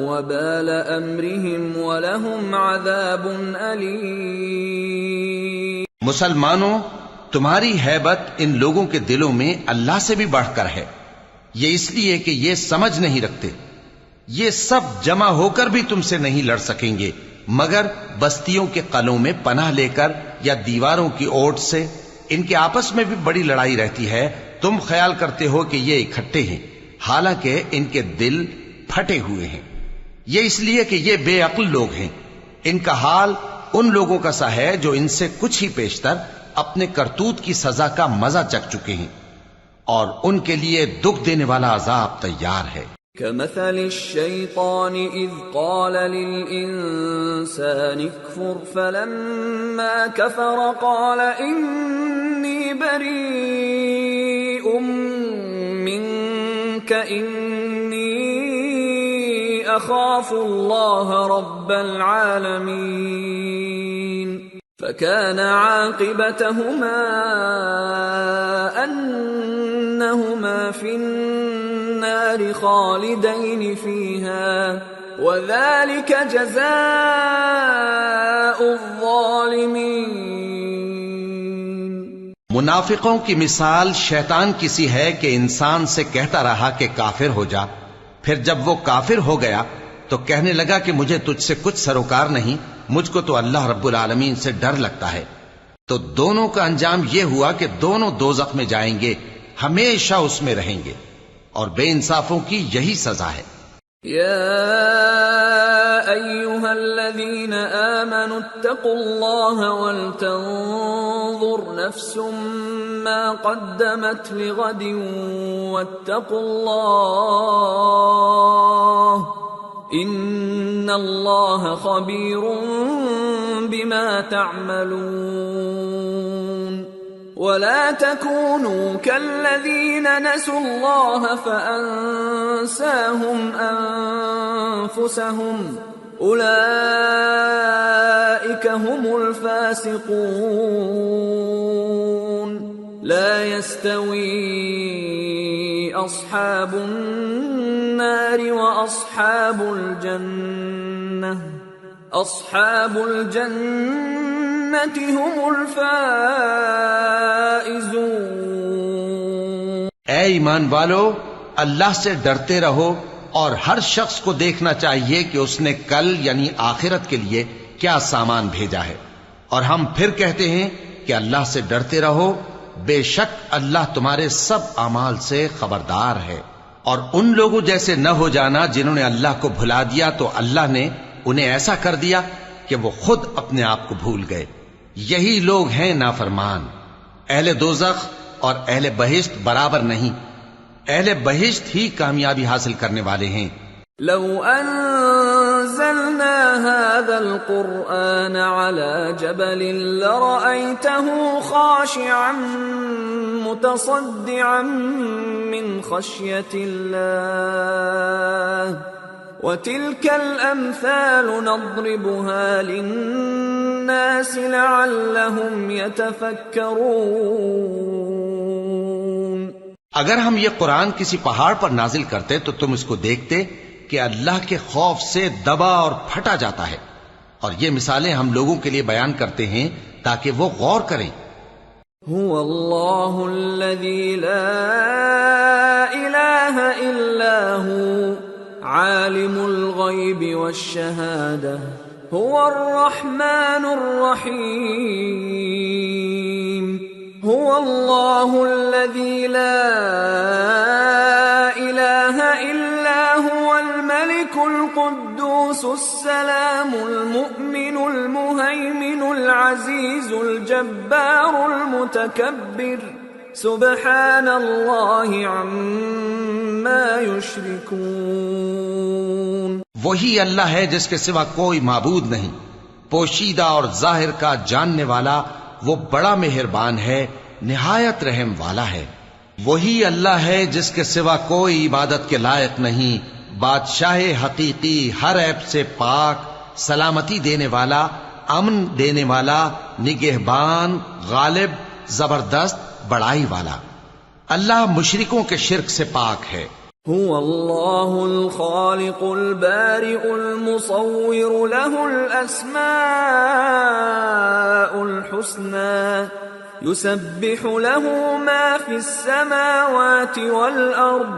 Speaker 2: وبال أمرهم ولهم عذاب أليم۔
Speaker 3: مسلمانوں، تمہاری ہیبت ان لوگوں کے دلوں میں اللہ سے بھی بڑھ کر ہے، یہ اس لیے کہ یہ سمجھ نہیں رکھتے۔ یہ سب جمع ہو کر بھی تم سے نہیں لڑ سکیں گے مگر بستیوں کے قلعوں میں پناہ لے کر یا دیواروں کی اوٹ سے۔ ان کے آپس میں بھی بڑی لڑائی رہتی ہے، تم خیال کرتے ہو کہ یہ اکٹھے ہیں، حالانکہ ان کے دل پھٹے ہوئے ہیں۔ یہ اس لیے کہ یہ بے عقل لوگ ہیں۔ ان کا حال ان لوگوں کا سا ہے جو ان سے کچھ ہی پیشتر اپنے کرتوت کی سزا کا مزہ چکھ چکے ہیں، اور ان کے لیے دکھ دینے والا عذاب تیار ہے۔
Speaker 2: كمثل الشيطان إذ قال للإنسان اكفر فلما كفر قال إني بريء منك إني أخاف الله رب العالمين فكان عاقبتهما أنهما في النار خالدين فيها وذلك جزاء الظالمين۔
Speaker 3: منافقوں کی مثال شیطان کی سی ہے کہ انسان سے کہتا رہا کہ کافر ہو جا، پھر جب وہ کافر ہو گیا تو کہنے لگا کہ مجھے تجھ سے کچھ سروکار نہیں، مجھ کو تو اللہ رب العالمین سے ڈر لگتا ہے۔ تو دونوں کا انجام یہ ہوا کہ دونوں دوزخ میں جائیں گے، ہمیشہ اس میں رہیں گے، اور بے انصافوں کی یہی سزا ہے۔
Speaker 2: یا ایھا الذین آمنوا اتقوا اللہ ولتنظر نفس ما قدمت لغد واتقوا اللہ ان اللہ خبیر بما تعملون ولا تكونوا كالذين نسوا الله فأنساهم أنفسهم أولئك هم الفاسقون لا يستوي أصحاب النار وأصحاب الجنة أصحاب الجنة هم الفائزون۔
Speaker 3: اے ایمان والو، اللہ سے ڈرتے رہو اور ہر شخص کو دیکھنا چاہیے کہ اس نے کل یعنی آخرت کے لیے کیا سامان بھیجا ہے، اور ہم پھر کہتے ہیں کہ اللہ سے ڈرتے رہو، بے شک اللہ تمہارے سب اعمال سے خبردار ہے۔ اور ان لوگوں جیسے نہ ہو جانا جنہوں نے اللہ کو بھلا دیا تو اللہ نے انہیں ایسا کر دیا کہ وہ خود اپنے آپ کو بھول گئے۔ یہی لوگ ہیں نافرمان۔ اہل دوزخ اور اہل بہشت برابر نہیں، اہل بہشت ہی کامیابی حاصل کرنے والے ہیں۔
Speaker 2: لو انزلنا هذا القرآن على جبل لرأيته خاشعا متصدعا من خشية الله وتلك الأمثال نضربها للناس لعلهم يتفكرون۔
Speaker 3: اگر ہم یہ قرآن کسی پہاڑ پر نازل کرتے تو تم اس کو دیکھتے کہ اللہ کے خوف سے دبا اور پھٹا جاتا ہے، اور یہ مثالیں ہم لوگوں کے لیے بیان کرتے ہیں تاکہ وہ غور کریں۔
Speaker 2: هو اللہ الذی لا الہ الا هو عالم الغیب والشہادہ هو الرحمن الرحیم هو اللہ الذی لا الہ الا هو الملك القدوس السلام المؤمن المهيمن العزيز الجبار المتكبر سبحان اللہ عما يشركون۔
Speaker 3: وہی اللہ ہے جس کے سوا کوئی معبود نہیں، پوشیدہ اور ظاہر کا جاننے والا، وہ بڑا مہربان ہے، نہایت رحم والا ہے۔ وہی اللہ ہے جس کے سوا کوئی عبادت کے لائق نہیں، بادشاہ حقیقی، ہر عیب سے پاک، سلامتی دینے والا، امن دینے والا، نگہبان، غالب، زبردست، بڑائی والا۔ اللہ مشرکوں کے شرک سے پاک ہے۔
Speaker 2: هو اللہ الخالق البارئ المصور له الاسماء الحسنى يسبح له ما في السماوات والارض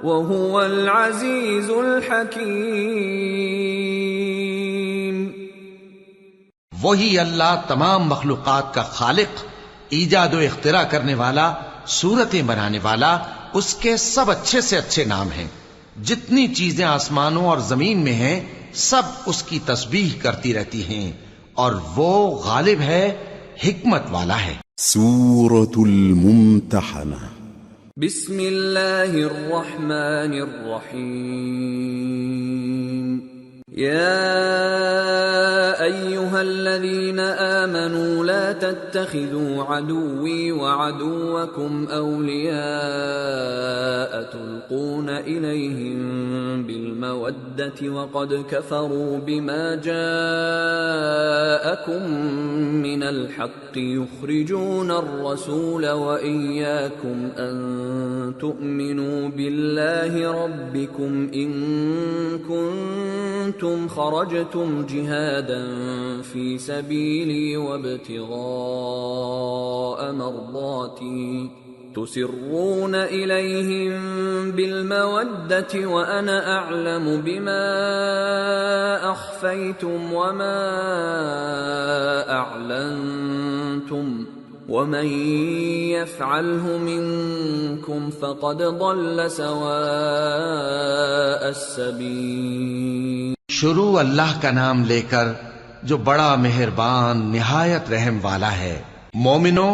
Speaker 2: وهو العزيز الحكيم۔
Speaker 3: وہی اللہ تمام مخلوقات کا خالق، ایجاد و اختراع کرنے والا، صورتیں بنانے والا، اس کے سب اچھے سے اچھے نام ہیں۔ جتنی چیزیں آسمانوں اور زمین میں ہیں سب اس کی تسبیح کرتی رہتی ہیں، اور وہ غالب ہے، حکمت والا ہے۔
Speaker 1: سورة الممتحنة۔
Speaker 2: بسم اللہ الرحمن الرحیم۔ یا ایہا الذین آمنوا لا تتخذوا عدوی وعدوکم اولیاء تلقون الیہم بالمودة وقد کفروا بما جاءکم من الحق یخرجون الرسول وإیاکم ان تؤمنوا باللہ ربکم ان کنتم خرجتم جہادا فی سبیلی وابتغاء مرضاتی تسرون الیہم بالمودة وانا اعلم بما اخفیتم وما اعلنتم ومن يفعله منكم فقد ضل سواء السبيل۔
Speaker 3: شروع اللہ کا نام لے کر جو بڑا مہربان نہایت رحم والا ہے۔ مومنو،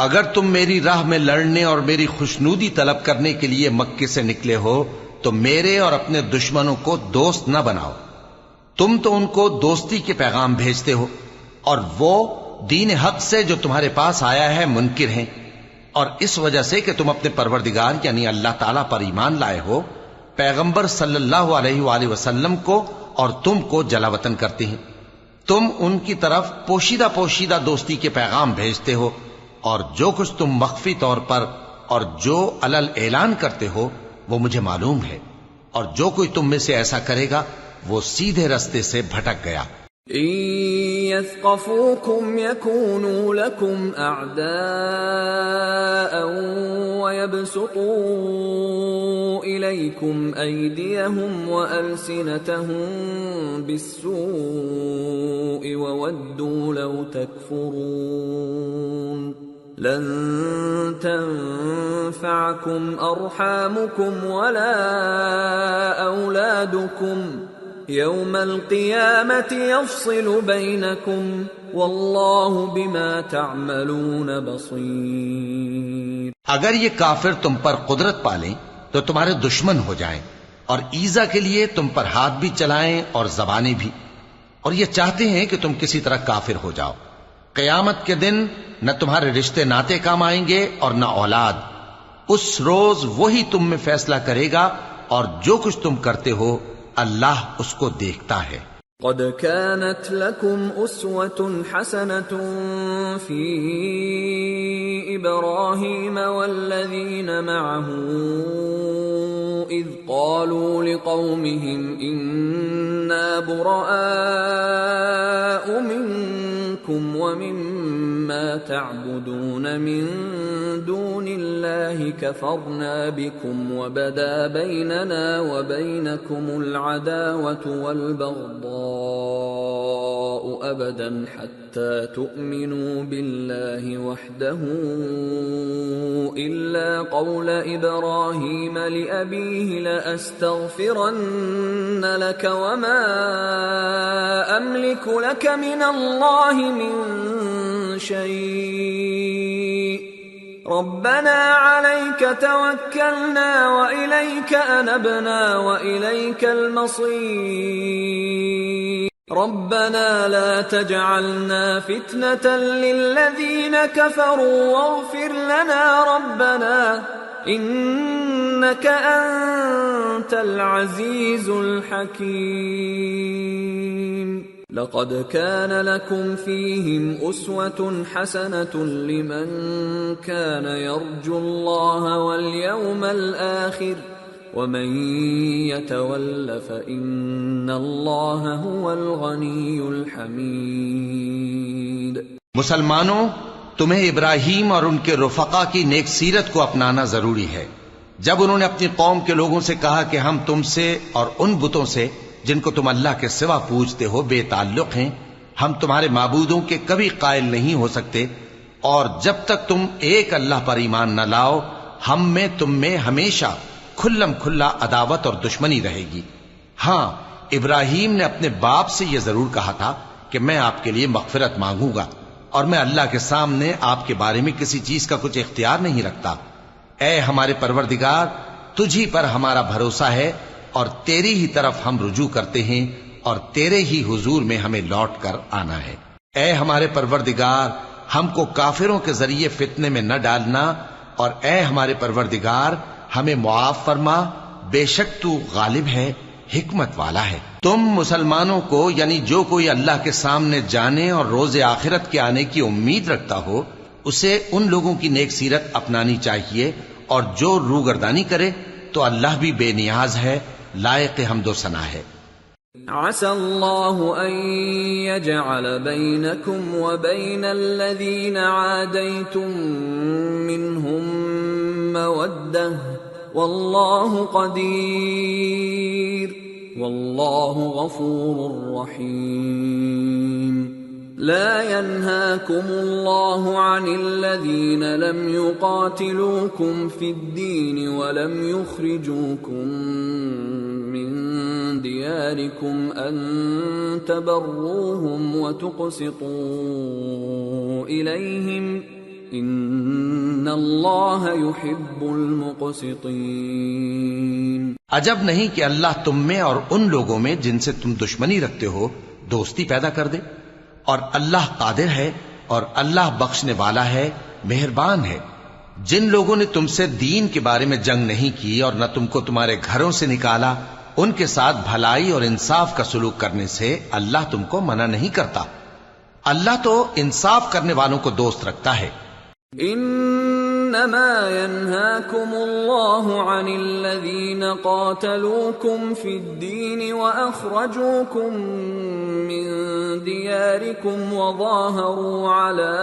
Speaker 3: اگر تم میری راہ میں لڑنے اور میری خوشنودی طلب کرنے کے لیے مکے سے نکلے ہو تو میرے اور اپنے دشمنوں کو دوست نہ بناؤ. تم تو ان کو دوستی کے پیغام بھیجتے ہو اور وہ دین حق سے جو تمہارے پاس آیا ہے منکر ہیں، اور اس وجہ سے کہ تم اپنے پروردگار یعنی اللہ تعالیٰ پر ایمان لائے ہو، پیغمبر صلی اللہ علیہ وآلہ وسلم کو اور تم کو جلا وطن کرتے ہیں. تم ان کی طرف پوشیدہ پوشیدہ دوستی کے پیغام بھیجتے ہو، اور جو کچھ تم مخفی طور پر اور جو علل اعلان کرتے ہو وہ مجھے معلوم ہے، اور جو کوئی تم میں سے ایسا کرے گا وہ سیدھے رستے سے بھٹک گیا.
Speaker 2: إن يثقفوكم يكونوا لكم أعداء ويبسطوا إليكم أيديهم وألسنتهم بالسوء وودوا لو تكفرون لن تنفعكم أرحامكم ولا أولادكم يوم القيامة يفصل بينكم والله بما تعملون بصير.
Speaker 3: اگر یہ کافر تم پر قدرت پالیں تو تمہارے دشمن ہو جائیں، اور ایذا کے لیے تم پر ہاتھ بھی چلائیں اور زبانیں بھی، اور یہ چاہتے ہیں کہ تم کسی طرح کافر ہو جاؤ. قیامت کے دن نہ تمہارے رشتے ناتے کام آئیں گے اور نہ اولاد. اس روز وہی تم میں فیصلہ کرے گا، اور جو کچھ تم کرتے ہو اللہ اس کو دیکھتا ہے.
Speaker 2: قد كانت لكم أسوة حسنة في إبراهيم والذين معه إذ قالوا لقومهم إنا براء منكم ومما تعبدون من دون الله كفرنا بكم وبدا بيننا وبينكم العداوة والبغضاء أبدا حتى تؤمنوا بالله وحده إلا قول إبراهيم لأبيه لأستغفرن لك وما أملك لك من الله من شيء ربنا عليك توكلنا وإليك أنبنا وإليك المصير ربنا لا تجعلنا فتنة للذين كفروا واغفر لنا ربنا إنك أنت العزيز الحكيم. لقد كان لكم فيهم أسوة حسنة لمن كان يرجو الله واليوم الآخر ومن يتول فإن الله هو الغني الحميد.
Speaker 3: مسلمانوں، تمہیں ابراہیم اور ان کے رفقا کی نیک سیرت کو اپنانا ضروری ہے. جب انہوں نے اپنی قوم کے لوگوں سے کہا کہ ہم تم سے اور ان بتوں سے جن کو تم اللہ کے سوا پوجتے ہو بے تعلق ہیں، ہم تمہارے معبودوں کے کبھی قائل نہیں ہو سکتے، اور جب تک تم ایک اللہ پر ایمان نہ لاؤ ہم میں تم میں ہمیشہ کھلم کھلا عداوت اور دشمنی رہے گی. ہاں، ابراہیم نے اپنے باپ سے یہ ضرور کہا تھا کہ میں آپ کے لیے مغفرت مانگوں گا، اور میں اللہ کے سامنے آپ کے بارے میں کسی چیز کا کچھ اختیار نہیں رکھتا. اے ہمارے پروردگار، تجھی پر ہمارا بھروسہ ہے اور تیری ہی طرف ہم رجوع کرتے ہیں، اور تیرے ہی حضور میں ہمیں لوٹ کر آنا ہے. اے ہمارے پروردگار، ہم کو کافروں کے ذریعے فتنے میں نہ ڈالنا، اور اے ہمارے پروردگار ہمیں معاف فرما، بے شک تو غالب ہے، حکمت والا ہے. تم مسلمانوں کو یعنی جو کوئی اللہ کے سامنے جانے اور روز آخرت کے آنے کی امید رکھتا ہو اسے ان لوگوں کی نیک سیرت اپنانی چاہیے، اور جو روگردانی کرے تو اللہ بھی بے نیاز ہے، لائق حمد و ثنا ہے.
Speaker 2: عسى الله أن يجعل بينكم وبين الذين عاديتم منهم مودة والله قدير والله غفور رحيم. لا ينهاكم الله عن الذين لم يقاتلوكم في الدين ولم يخرجوكم من دياركم أن تبروهم وتقسطوا إليهم إن الله يحب المقسطين.
Speaker 3: عجب نہیں کہ اللہ تم میں اور ان لوگوں میں جن سے تم دشمنی رکھتے ہو دوستی پیدا کر دے، اور اللہ قادر ہے اور اللہ بخشنے والا ہے، مہربان ہے۔ جن لوگوں نے تم سے دین کے بارے میں جنگ نہیں کی اور نہ تم کو تمہارے گھروں سے نکالا، ان کے ساتھ بھلائی اور انصاف کا سلوک کرنے سے اللہ تم کو منع نہیں کرتا۔ اللہ تو انصاف کرنے والوں کو دوست رکھتا ہے۔
Speaker 2: انما ينهاكم الله عن الذين قاتلوكم في الدين واخرجوكم من دياركم وظاهروا على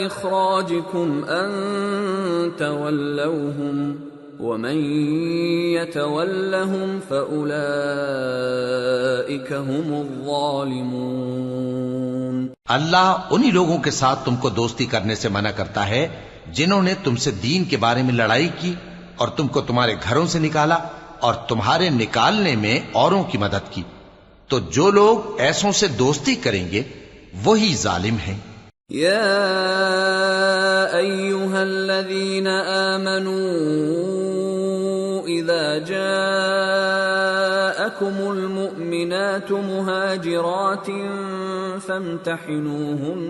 Speaker 2: اخراجكم ان تولوهم ومن يتولهم فاولئك هم الظالمون۔
Speaker 3: اللہ انہی لوگوں کے ساتھ تم کو دوستی کرنے سے منع کرتا ہے جنہوں نے تم سے دین کے بارے میں لڑائی کی اور تم کو تمہارے گھروں سے نکالا اور تمہارے نکالنے میں اوروں کی مدد کی، تو جو لوگ ایسوں سے دوستی کریں گے وہی ظالم ہیں۔
Speaker 2: یا ایھا الذین آمنوا اذا جاءکم المؤمنات مہاجرات فامتحنوہن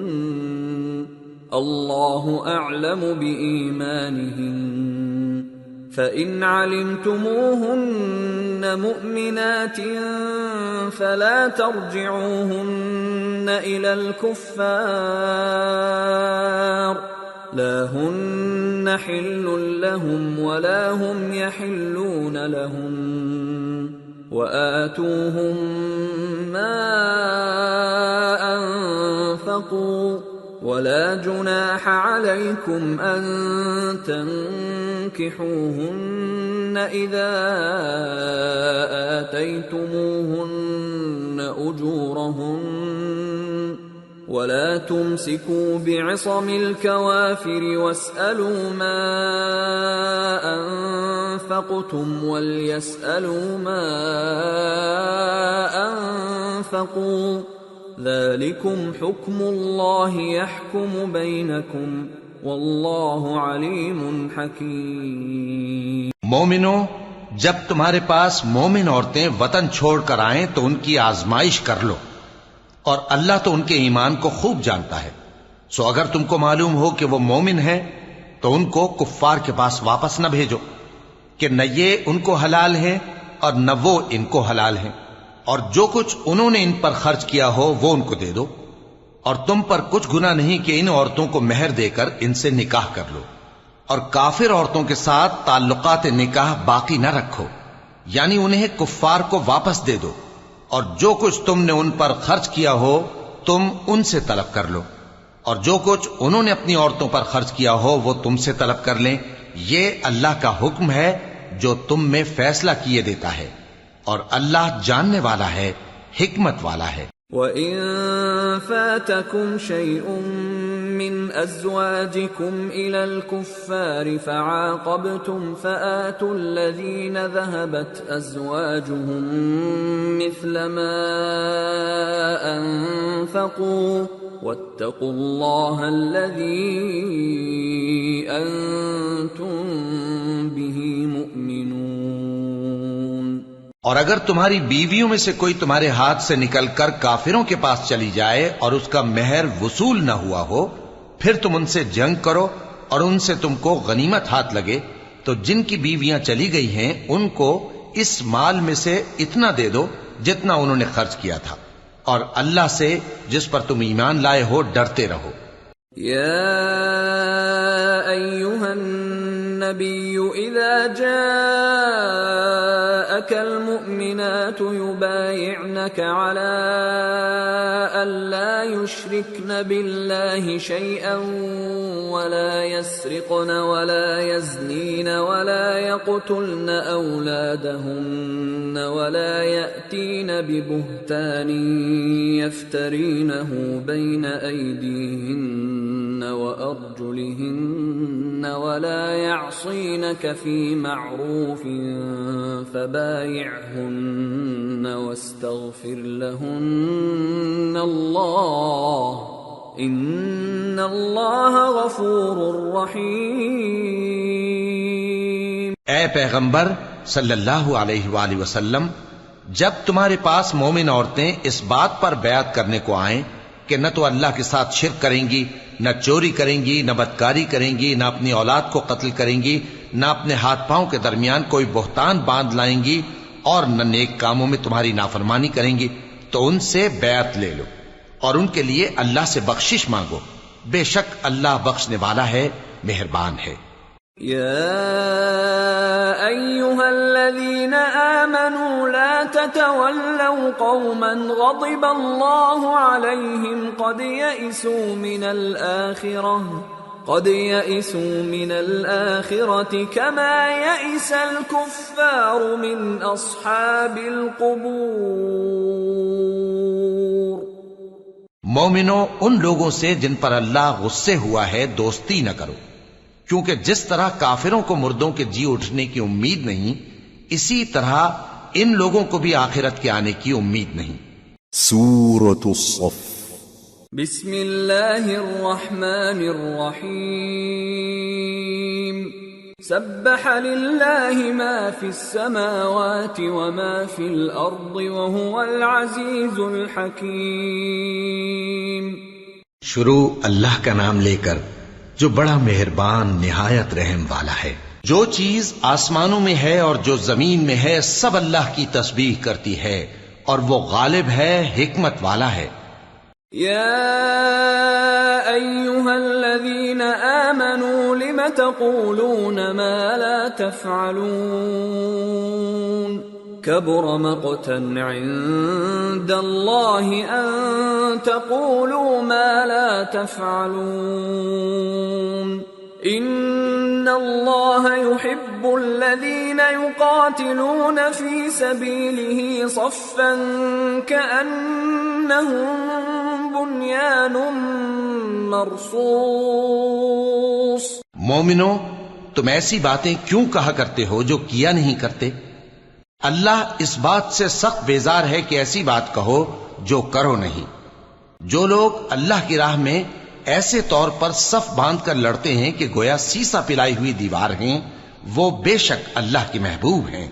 Speaker 2: اللہ اعلم بإیمانہن فإن علمتموهن مؤمنات فلا ترجعوهن إلى الكفار لا هن حل لهم ولا هم يحلون لهم وآتوهم ما أنفقوا ولا جناح عليكم أن تنكحوهن إذا آتيتموهن أجورهن ولا تمسكوا بعصم الكوافر واسألوا ما أنفقتم وليسألوا ما أنفقوا ذلكم حكم الله يحكم بينكم والله عليم حكيم۔
Speaker 3: مومنو، جب تمہارے پاس مومن عورتیں وطن چھوڑ کر آئیں تو ان کی آزمائش کر لو، اور اللہ تو ان کے ایمان کو خوب جانتا ہے۔ سو اگر تم کو معلوم ہو کہ وہ مومن ہیں تو ان کو کفار کے پاس واپس نہ بھیجو کہ نہ یہ ان کو حلال ہیں اور نہ وہ ان کو حلال ہیں، اور جو کچھ انہوں نے ان پر خرچ کیا ہو وہ ان کو دے دو، اور تم پر کچھ گناہ نہیں کہ ان عورتوں کو مہر دے کر ان سے نکاح کر لو، اور کافر عورتوں کے ساتھ تعلقات نکاح باقی نہ رکھو، یعنی انہیں کفار کو واپس دے دو، اور جو کچھ تم نے ان پر خرچ کیا ہو تم ان سے طلب کر لو، اور جو کچھ انہوں نے اپنی عورتوں پر خرچ کیا ہو وہ تم سے طلب کر لیں۔ یہ اللہ کا حکم ہے جو تم میں فیصلہ کیے دیتا ہے، اور اللہ جاننے والا ہے، حکمت والا ہے۔
Speaker 2: وَإِن فَاتَكُمْ شَيْءٌ مِّنْ أَزْوَاجِكُمْ إِلَى الْكُفَّارِ فَعَاقَبْتُمْ فَآتُوا الَّذِينَ ذَهَبَتْ أَزْوَاجُهُم مِّثْلَ مَا أَنفَقُوا وَاتَّقُوا اللَّهَ الَّذِي أَنتُم بِهِ مُؤْمِنُونَ۔
Speaker 3: اور اگر تمہاری بیویوں میں سے کوئی تمہارے ہاتھ سے نکل کر کافروں کے پاس چلی جائے اور اس کا مہر وصول نہ ہوا ہو، پھر تم ان سے جنگ کرو اور ان سے تم کو غنیمت ہاتھ لگے، تو جن کی بیویاں چلی گئی ہیں ان کو اس مال میں سے اتنا دے دو جتنا انہوں نے خرچ کیا تھا، اور اللہ سے جس پر تم ایمان لائے ہو ڈرتے رہو۔
Speaker 2: یا ایھا النبی اذا جاءک المؤمنات یبایعنک علی الا یشرکن باللہ شیئا ولا يسرقن ولا يزنين ولا يقتلن أولادهن ولا يأتين ببهتان يفترينه بين أيديهن وأرجلهن ولا يعصينك في معروف فبايعهن واستغفر لهن الله ان اللہ غفور رحیم۔
Speaker 3: اے پیغمبر، صلی اللہ علیہ وآلہ وسلم، جب تمہارے پاس مومن عورتیں اس بات پر بیعت کرنے کو آئیں کہ نہ تو اللہ کے ساتھ شرک کریں گی، نہ چوری کریں گی، نہ بدکاری کریں گی، نہ اپنی اولاد کو قتل کریں گی، نہ اپنے ہاتھ پاؤں کے درمیان کوئی بہتان باندھ لائیں گی، اور نہ نیک کاموں میں تمہاری نافرمانی کریں گی، تو ان سے بیعت لے لو اور ان کے لیے اللہ سے بخشش مانگو، بے شک اللہ بخشنے والا ہے، مہربان ہے۔
Speaker 2: يا أيها الذين آمنوا لا تتولوا قوما غضب الله عليهم قد يئسوا من الآخرة كما يئس الكفار من أصحاب القبور۔
Speaker 3: مومنو، ان لوگوں سے جن پر اللہ غصے ہوا ہے دوستی نہ کرو، کیونکہ جس طرح کافروں کو مردوں کے جی اٹھنے کی امید نہیں، اسی طرح ان لوگوں کو بھی آخرت کے آنے کی امید نہیں۔
Speaker 1: سورة الصف۔
Speaker 2: بسم اللہ الرحمن الرحیم۔ سبح للہ ما فی السماوات وما فی الارض وهو العزیز الحکیم۔
Speaker 3: شروع اللہ کا نام لے کر جو بڑا مہربان نہایت رحم والا ہے۔ جو چیز آسمانوں میں ہے اور جو زمین میں ہے سب اللہ کی تسبیح کرتی ہے، اور وہ غالب ہے، حکمت والا ہے۔
Speaker 2: یا ایھا الذین آمنوا لم تقولون ما لا تفعلون كبر مقتا عند الله أن تقولوا ما لا تفعلون إن الله يحب الذين يقاتلون في سبيله صفا كأنهم بنيان مرصوص۔
Speaker 3: مومنو، تم ایسی باتیں کیوں کہا کرتے ہو جو کیا نہیں کرتے؟ اللہ اس بات سے سخت بیزار ہے کہ ایسی بات کہو جو کرو نہیں۔ جو لوگ اللہ کی راہ میں ایسے طور پر صف باندھ کر لڑتے ہیں کہ گویا سیسا پلائی ہوئی دیوار ہیں، وہ بے شک اللہ کے محبوب ہیں۔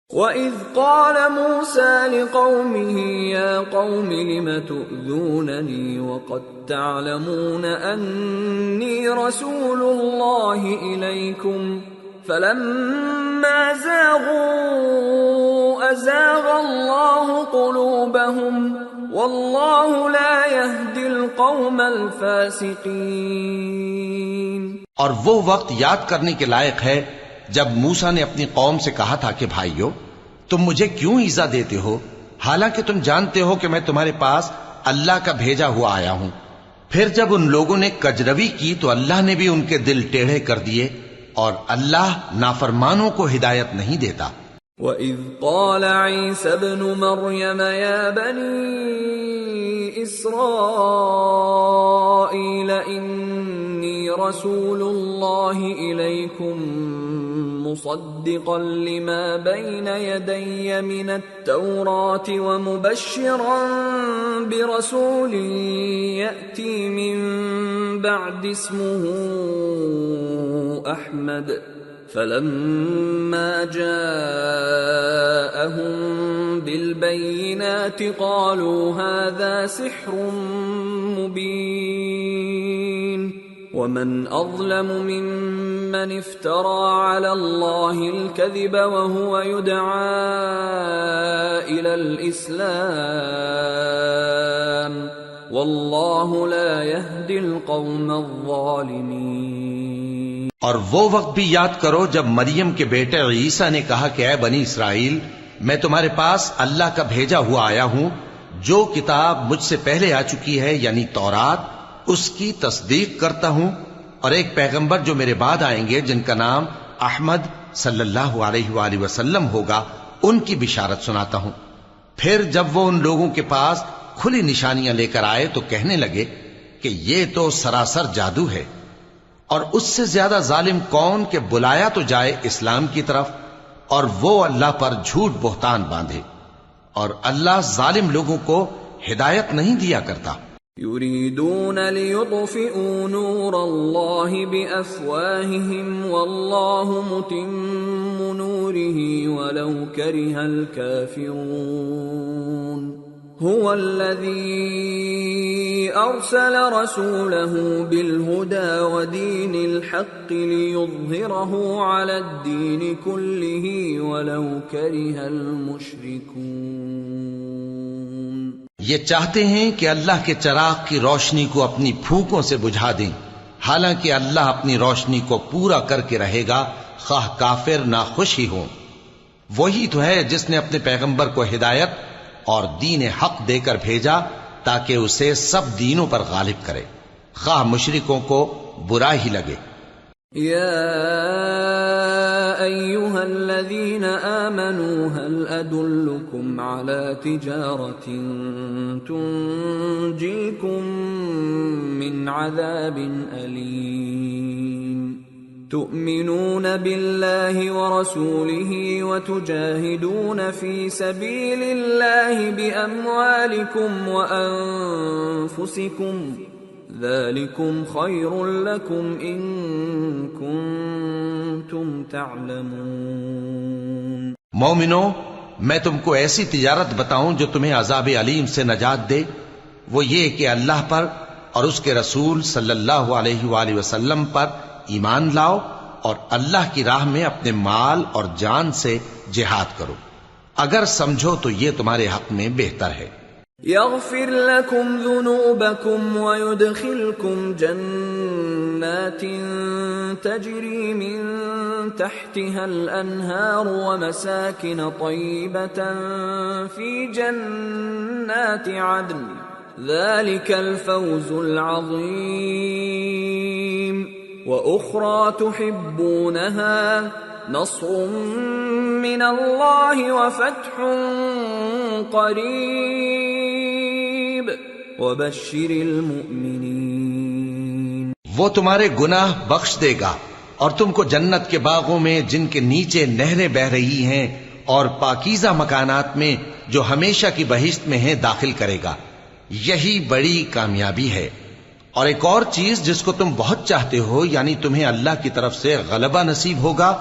Speaker 2: وَإِذْ قَالَ مُوسَى لِقَوْمِهِ يَا قَوْمِ لِمَ تُؤْذُونَنِي وَقَدْ تَعْلَمُونَ أَنِّي رَسُولُ اللَّهِ إِلَيْكُمْ فَلَمَّا زَاغُوا أَزَاغَ اللَّهُ قُلُوبَهُمْ وَاللَّهُ لَا يَهْدِي الْقَوْمَ الْفَاسِقِينَ۔
Speaker 3: اور وہ وقت یاد کرنے کے لائق ہے جب موسیٰ نے اپنی قوم سے کہا تھا کہ بھائیو، تم مجھے کیوں ایذا دیتے ہو، حالانکہ تم جانتے ہو کہ میں تمہارے پاس اللہ کا بھیجا ہوا آیا ہوں۔ پھر جب ان لوگوں نے کجروی کی تو اللہ نے بھی ان کے دل ٹیڑھے کر دیے، اور اللہ نافرمانوں کو ہدایت نہیں دیتا۔
Speaker 2: وَإِذْ قَالَ عِيسَى ابْنُ مَرْيَمَ يَا بَنِي إِسْرَائِيلَ إِنِّي رَسُولُ اللَّهِ إِلَيْكُمْ مُصَدِّقًا لِمَا بَيْنَ يَدَيَّ مِنَ التَّوْرَاةِ وَمُبَشِّرًا بِرَسُولٍ يَأْتِي مِن بَعْدِ اسْمُهُ أَحْمَدُ فَلَمَّا جَاءَهُم بِالْبَيِّنَاتِ قَالُوا هَذَا سِحْرٌ مُبِينٌ وَمَنْ أَظْلَمُ مِمَّنِ افْتَرَى عَلَى اللَّهِ الْكَذِبَ وَهُوَ يُدْعَى إِلَى الْإِسْلَامِ وَاللَّهُ لَا يَهْدِي الْقَوْمَ الظَّالِمِينَ۔
Speaker 3: اور وہ وقت بھی یاد کرو جب مریم کے بیٹے عیسیٰ نے کہا کہ اے بنی اسرائیل، میں تمہارے پاس اللہ کا بھیجا ہوا آیا ہوں، جو کتاب مجھ سے پہلے آ چکی ہے یعنی تورات، اس کی تصدیق کرتا ہوں، اور ایک پیغمبر جو میرے بعد آئیں گے جن کا نام احمد صلی اللہ علیہ وآلہ وسلم ہوگا، ان کی بشارت سناتا ہوں۔ پھر جب وہ ان لوگوں کے پاس کھلی نشانیاں لے کر آئے تو کہنے لگے کہ یہ تو سراسر جادو ہے، اور اس سے زیادہ ظالم کون کہ بلایا تو جائے اسلام کی طرف اور وہ اللہ پر جھوٹ بہتان باندھے، اور اللہ ظالم لوگوں کو ہدایت نہیں دیا کرتا۔
Speaker 2: يريدون ليطفئوا نور الله بأفواههم والله متم نوره ولو كره الكافرون هو الذي أرسل رسوله بالهدى ودين الحق ليظهره على الدين كله ولو كره المشركون.
Speaker 3: یہ چاہتے ہیں کہ اللہ کے چراغ کی روشنی کو اپنی پھونکوں سے بجھا دیں، حالانکہ اللہ اپنی روشنی کو پورا کر کے رہے گا خواہ کافر ناخوش ہی ہوں. وہی تو ہے جس نے اپنے پیغمبر کو ہدایت اور دین حق دے کر بھیجا تاکہ اسے سب دینوں پر غالب کرے، خواہ مشرکوں کو برا ہی لگے.
Speaker 2: یا ایھا الذین آمنوا هل ادلکم علی تجارة تنجیکم من عذاب علیم تؤمنون بالله ورسوله وتجاهدون في سبيل الله بأموالكم وأنفسكم ذلكم خير لكم إن كنتم تعلمون.
Speaker 3: مومنو، میں تم کو ایسی تجارت بتاؤں جو تمہیں عذاب علیم سے نجات دے، وہ یہ کہ اللہ پر اور اس کے رسول صلی اللہ علیہ وآلہ وسلم پر ایمان لاؤ اور اللہ کی راہ میں اپنے مال اور جان سے جہاد کرو، اگر سمجھو تو یہ تمہارے حق میں بہتر ہے.
Speaker 2: یغفر لکم ذنوبکم ویدخلکم جنات تجری من تحتها الانہار ومساکن طیبة فی جنات عدن ذلك الفوز العظیم. وأخرى تحبونها نصر من الله وفتح قریب وبشر المؤمنین.
Speaker 3: وہ تمہارے گناہ بخش دے گا اور تم کو جنت کے باغوں میں جن کے نیچے نہریں بہ رہی ہیں اور پاکیزہ مکانات میں جو ہمیشہ کی بہشت میں ہیں داخل کرے گا. یہی بڑی کامیابی ہے. اور ایک اور چیز جس کو تم بہت چاہتے ہو، یعنی تمہیں اللہ کی طرف سے غلبہ نصیب ہوگا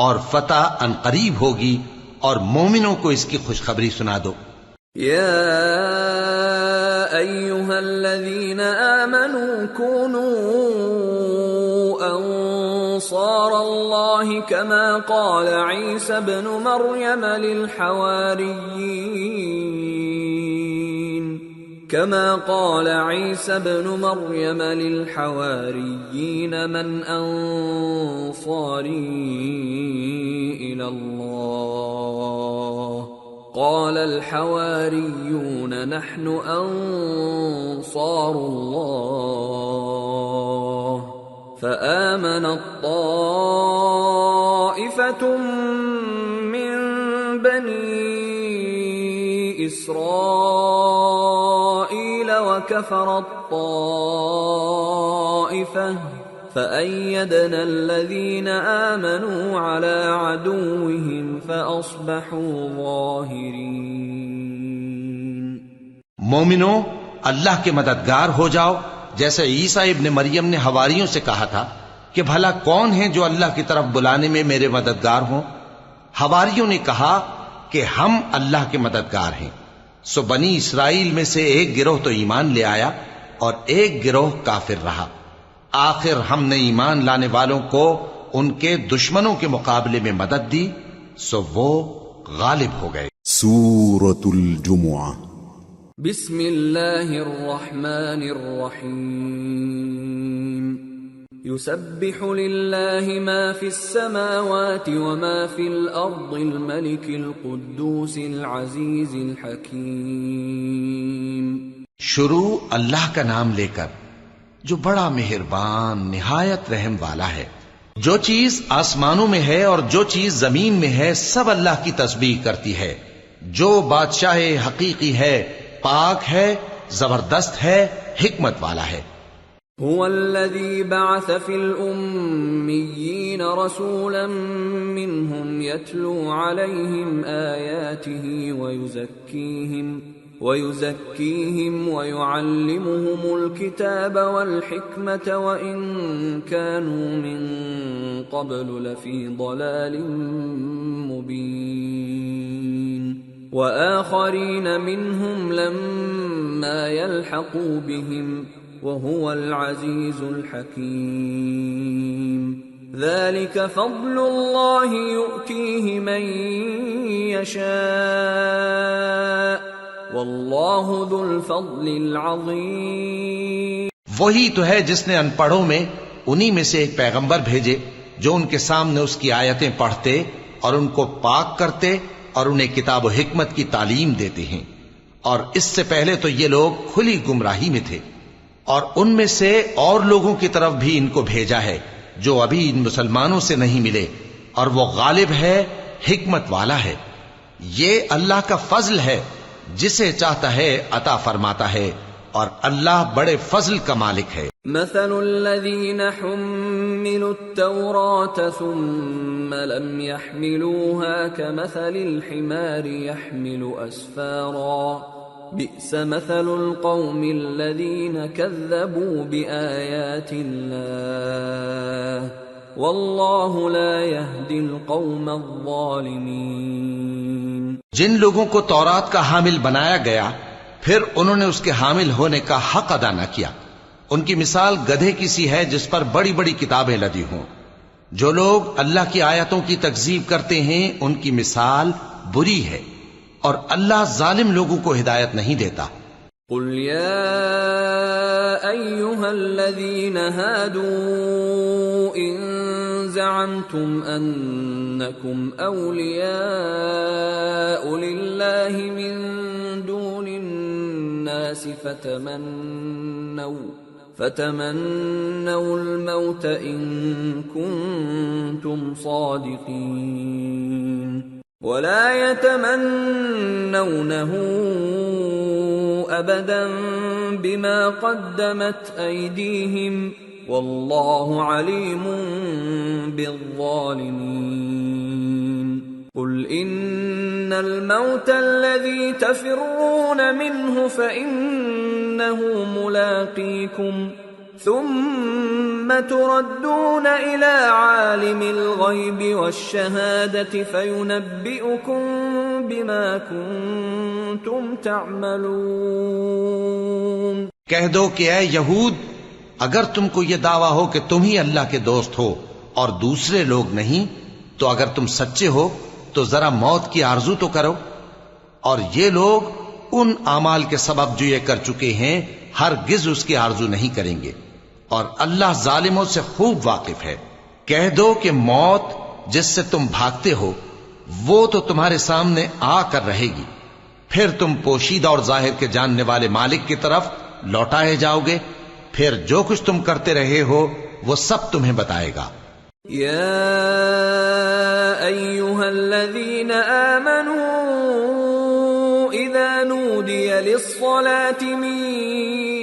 Speaker 3: اور فتح ان قریب ہوگی، اور مومنوں کو اس کی خوشخبری سنا دو.
Speaker 2: یا ایھا الذین آمنوا كونوا انصار اللہ كما قال عیسی ابن مریم للحواريين من أنصاري إلى الله قال الحواريون نحن أنصار الله فآمنت طائفة من بني إسرائيل وكفرت طائفة فأيدنا الذين آمنوا على عدوهم فأصبحوا ظاهرين.
Speaker 3: مومنو، اللہ کے مددگار ہو جاؤ، جیسے عیسیٰ ابن مریم نے حواریوں سے کہا تھا کہ بھلا کون ہیں جو اللہ کی طرف بلانے میں میرے مددگار ہوں. حواریوں نے کہا کہ ہم اللہ کے مددگار ہیں. سو بنی اسرائیل میں سے ایک گروہ تو ایمان لے آیا اور ایک گروہ کافر رہا. آخر ہم نے ایمان لانے والوں کو ان کے دشمنوں کے مقابلے میں مدد دی، سو وہ غالب ہو گئے.
Speaker 1: سورة الجمعة.
Speaker 2: بسم اللہ الرحمن الرحیم. يسبح لله ما في السماوات وما في الأرض الملك القدوس العزيز الحكيم.
Speaker 3: شروع اللہ کا نام لے کر جو بڑا مہربان نہایت رحم والا ہے. جو چیز آسمانوں میں ہے اور جو چیز زمین میں ہے سب اللہ کی تسبیح کرتی ہے. جو بادشاہ حقیقی ہے، پاک ہے، زبردست ہے، حکمت والا ہے.
Speaker 2: هو الذي بعث في الأميين رسولا منهم يتلو عليهم آياته ويزكيهم ويعلمهم الكتاب والحكمة وإن كانوا من قبل لفي ضلال مبين وآخرين منهم لما يلحقوا بهم وهو العزيز الحكيم ذلك فضل الله يؤتيه من يشاء واللہ ذو الفضل العظیم۔
Speaker 3: وہی تو ہے جس نے ان پڑھوں میں انہی میں سے ایک پیغمبر بھیجے جو ان کے سامنے اس کی آیتیں پڑھتے اور ان کو پاک کرتے اور انہیں کتاب و حکمت کی تعلیم دیتے ہیں، اور اس سے پہلے تو یہ لوگ کھلی گمراہی میں تھے، اور ان میں سے اور لوگوں کی طرف بھی ان کو بھیجا ہے جو ابھی ان مسلمانوں سے نہیں ملے، اور وہ غالب ہے، حکمت والا ہے۔ یہ اللہ کا فضل ہے، جسے چاہتا ہے عطا فرماتا ہے، اور اللہ بڑے فضل کا مالک ہے۔
Speaker 2: مثل الذين حملوا التوراة ثم لم يحملوها كمثل الحمار يحمل أسفارا بئس مثل القوم الذين كذبوا بآيات الله واللہ لا يهدی القوم الظالمین۔
Speaker 3: جن لوگوں کو تورات کا حامل بنایا گیا پھر انہوں نے اس کے حامل ہونے کا حق ادا نہ کیا، ان کی مثال گدھے کی سی ہے جس پر بڑی بڑی کتابیں لدی ہوں۔ جو لوگ اللہ کی آیتوں کی تکذیب کرتے ہیں ان کی مثال بری ہے، اور اللہ ظالم لوگوں کو ہدایت نہیں دیتا۔
Speaker 2: قل یا ایھا الذین ہادوا ان زعمتم انکم اولیاء للہ من دون الناس فتمنوا الموت ان کنتم صادقین ولا يتمنونه ابدا بما قدمت ايديهم والله عليم بالظالمين قل ان الموت الذي تفرون منه فانه ملاقيكم ثم تردون إلى عالم الغيب والشهادة فينبئكم بما كنتم تعملون۔
Speaker 3: کہہ دو کہ اے یہود، اگر تم کو یہ دعویٰ ہو کہ تم ہی اللہ کے دوست ہو اور دوسرے لوگ نہیں، تو اگر تم سچے ہو تو ذرا موت کی آرزو تو کرو، اور یہ لوگ ان اعمال کے سبب جو یہ کر چکے ہیں ہرگز اس کی آرزو نہیں کریں گے، اور اللہ ظالموں سے خوب واقف ہے۔ کہہ دو کہ موت جس سے تم بھاگتے ہو وہ تو تمہارے سامنے آ کر رہے گی، پھر تم پوشیدہ اور ظاہر کے جاننے والے مالک کی طرف لوٹائے جاؤ گے، پھر جو کچھ تم کرتے رہے ہو وہ سب تمہیں بتائے گا۔
Speaker 2: یا ایھا الذین آمنوا اذا نودی للصلاة من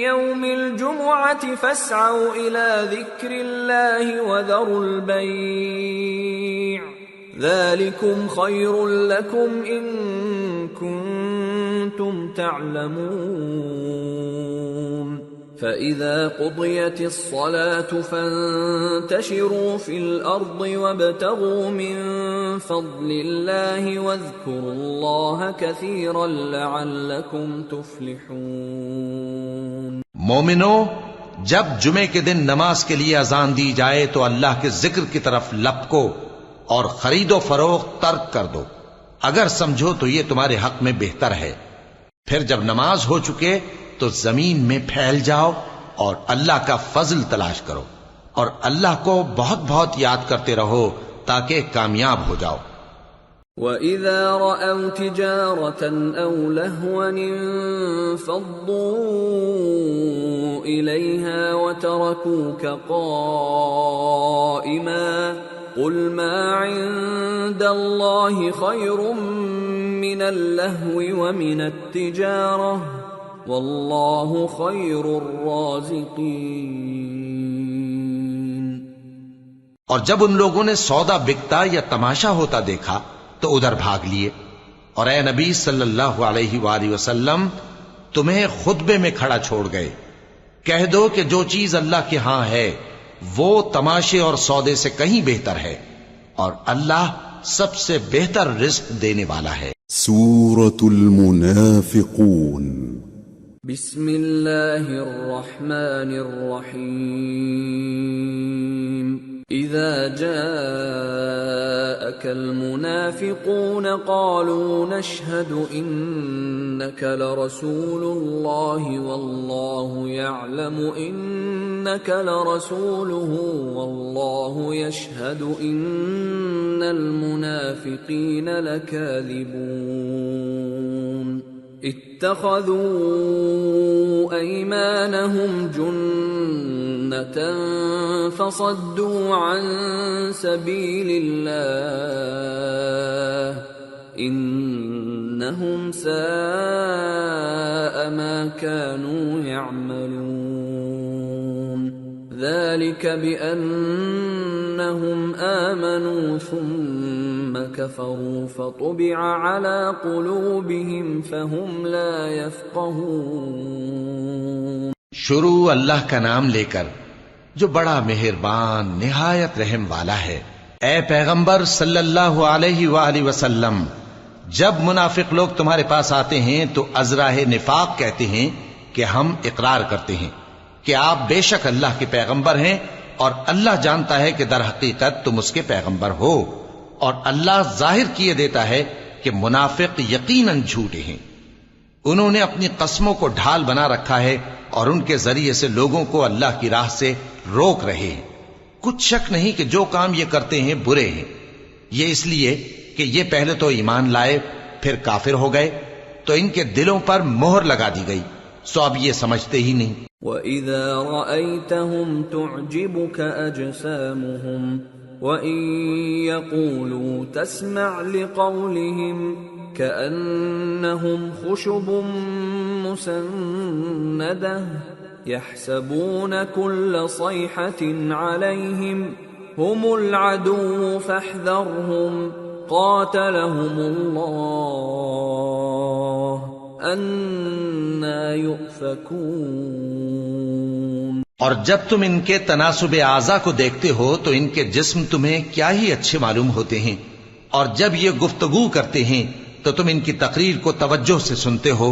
Speaker 2: يوم الجمعة فاسعوا إلى ذكر الله وذروا البيع ذلكم خير لكم إن كنتم تعلمون فإذا قضيت الصلاة فانتشروا في الأرض وابتغوا من فضل الله واذكروا الله كثيرا لعلكم تفلحون۔
Speaker 3: مومنو، جب جمعے کے دن نماز کے لیے اذان دی جائے تو اللہ کے ذکر کی طرف لپکو اور خرید و فروخت ترک کر دو، اگر سمجھو تو یہ تمہارے حق میں بہتر ہے۔ پھر جب نماز ہو چکے تو زمین میں پھیل جاؤ اور اللہ کا فضل تلاش کرو، اور اللہ کو بہت بہت یاد کرتے رہو تاکہ کامیاب ہو جاؤ۔
Speaker 2: وَإِذَا رَأَوْا تِجَارَةً أَوْ لَهْوًا انفَضُّوا إِلَيْهَا وَتَرَكُوكَ قَائِمًا قُلْ مَا عِندَ اللَّهِ خَيْرٌ مِّنَ اللَّهْوِ وَمِنَ التِّجَارَةِ وَاللَّهُ خَيْرُ الرَّازِقِينَ۔
Speaker 3: اور جب ان لوگوں نے سودا بکتا یا تماشا ہوتا دیکھا تو ادھر بھاگ لیے، اور اے نبی صلی اللہ علیہ وآلہ وسلم تمہیں خطبے میں کھڑا چھوڑ گئے. کہہ دو کہ جو چیز اللہ کے ہاں ہے وہ تماشے اور سودے سے کہیں بہتر ہے، اور اللہ سب سے بہتر رزق دینے والا ہے.
Speaker 1: سورة المنافقون.
Speaker 2: بسم اللہ الرحمن الرحیم. اذا جاءك المنافقون قالوا نشهد انك لرسول الله والله يعلم انك لرسوله والله يشهد ان المنافقين لكاذبون. اتخذوا ايمانهم جنة فصدوا عن سبيل الله انهم ساء ما كانوا يعملون. ذلك بأنهم آمنوا ثم كفروا فطبع على قلوبهم فهم لا يفقهون.
Speaker 3: شروع اللہ کا نام لے کر جو بڑا مہربان نہایت رحم والا ہے. اے پیغمبر صلی اللہ علیہ وآلہ وسلم، جب منافق لوگ تمہارے پاس آتے ہیں تو ازراہ نفاق کہتے ہیں کہ ہم اقرار کرتے ہیں کہ آپ بے شک اللہ کے پیغمبر ہیں، اور اللہ جانتا ہے کہ در حقیقت تم اس کے پیغمبر ہو، اور اللہ ظاہر کیے دیتا ہے کہ منافق یقیناً جھوٹے ہیں. انہوں نے اپنی قسموں کو ڈھال بنا رکھا ہے اور ان کے ذریعے سے لوگوں کو اللہ کی راہ سے روک رہے ہیں. کچھ شک نہیں کہ جو کام یہ کرتے ہیں برے ہیں. یہ اس لیے کہ یہ پہلے تو ایمان لائے پھر کافر ہو گئے، تو ان کے دلوں پر مہر لگا دی گئی، سو اب یہ سمجھتے ہی نہیں.
Speaker 2: وَإِذَا رَأَيْتَهُمْ تُعْجِبُكَ أَجْسَامُهُمْ وَإِن يَقُولُوا تَسْمَعْ لِقَوْلِهِمْ كَأَنَّهُمْ خُشُبٌ مُّسَنَّدَةٌ يَحْسَبُونَ كُلَّ صَيْحَةٍ عَلَيْهِمْ هُمُ الْعَدُوُّ فَاحْذَرْهُمْ قَاتَلَهُمُ اللَّهُ أَنَّى يُؤْفَكُونَ.
Speaker 3: اور جب تم ان کے تناسب اعضاء کو دیکھتے ہو تو ان کے جسم تمہیں کیا ہی اچھے معلوم ہوتے ہیں، اور جب یہ گفتگو کرتے ہیں تو تم ان کی تقریر کو توجہ سے سنتے ہو،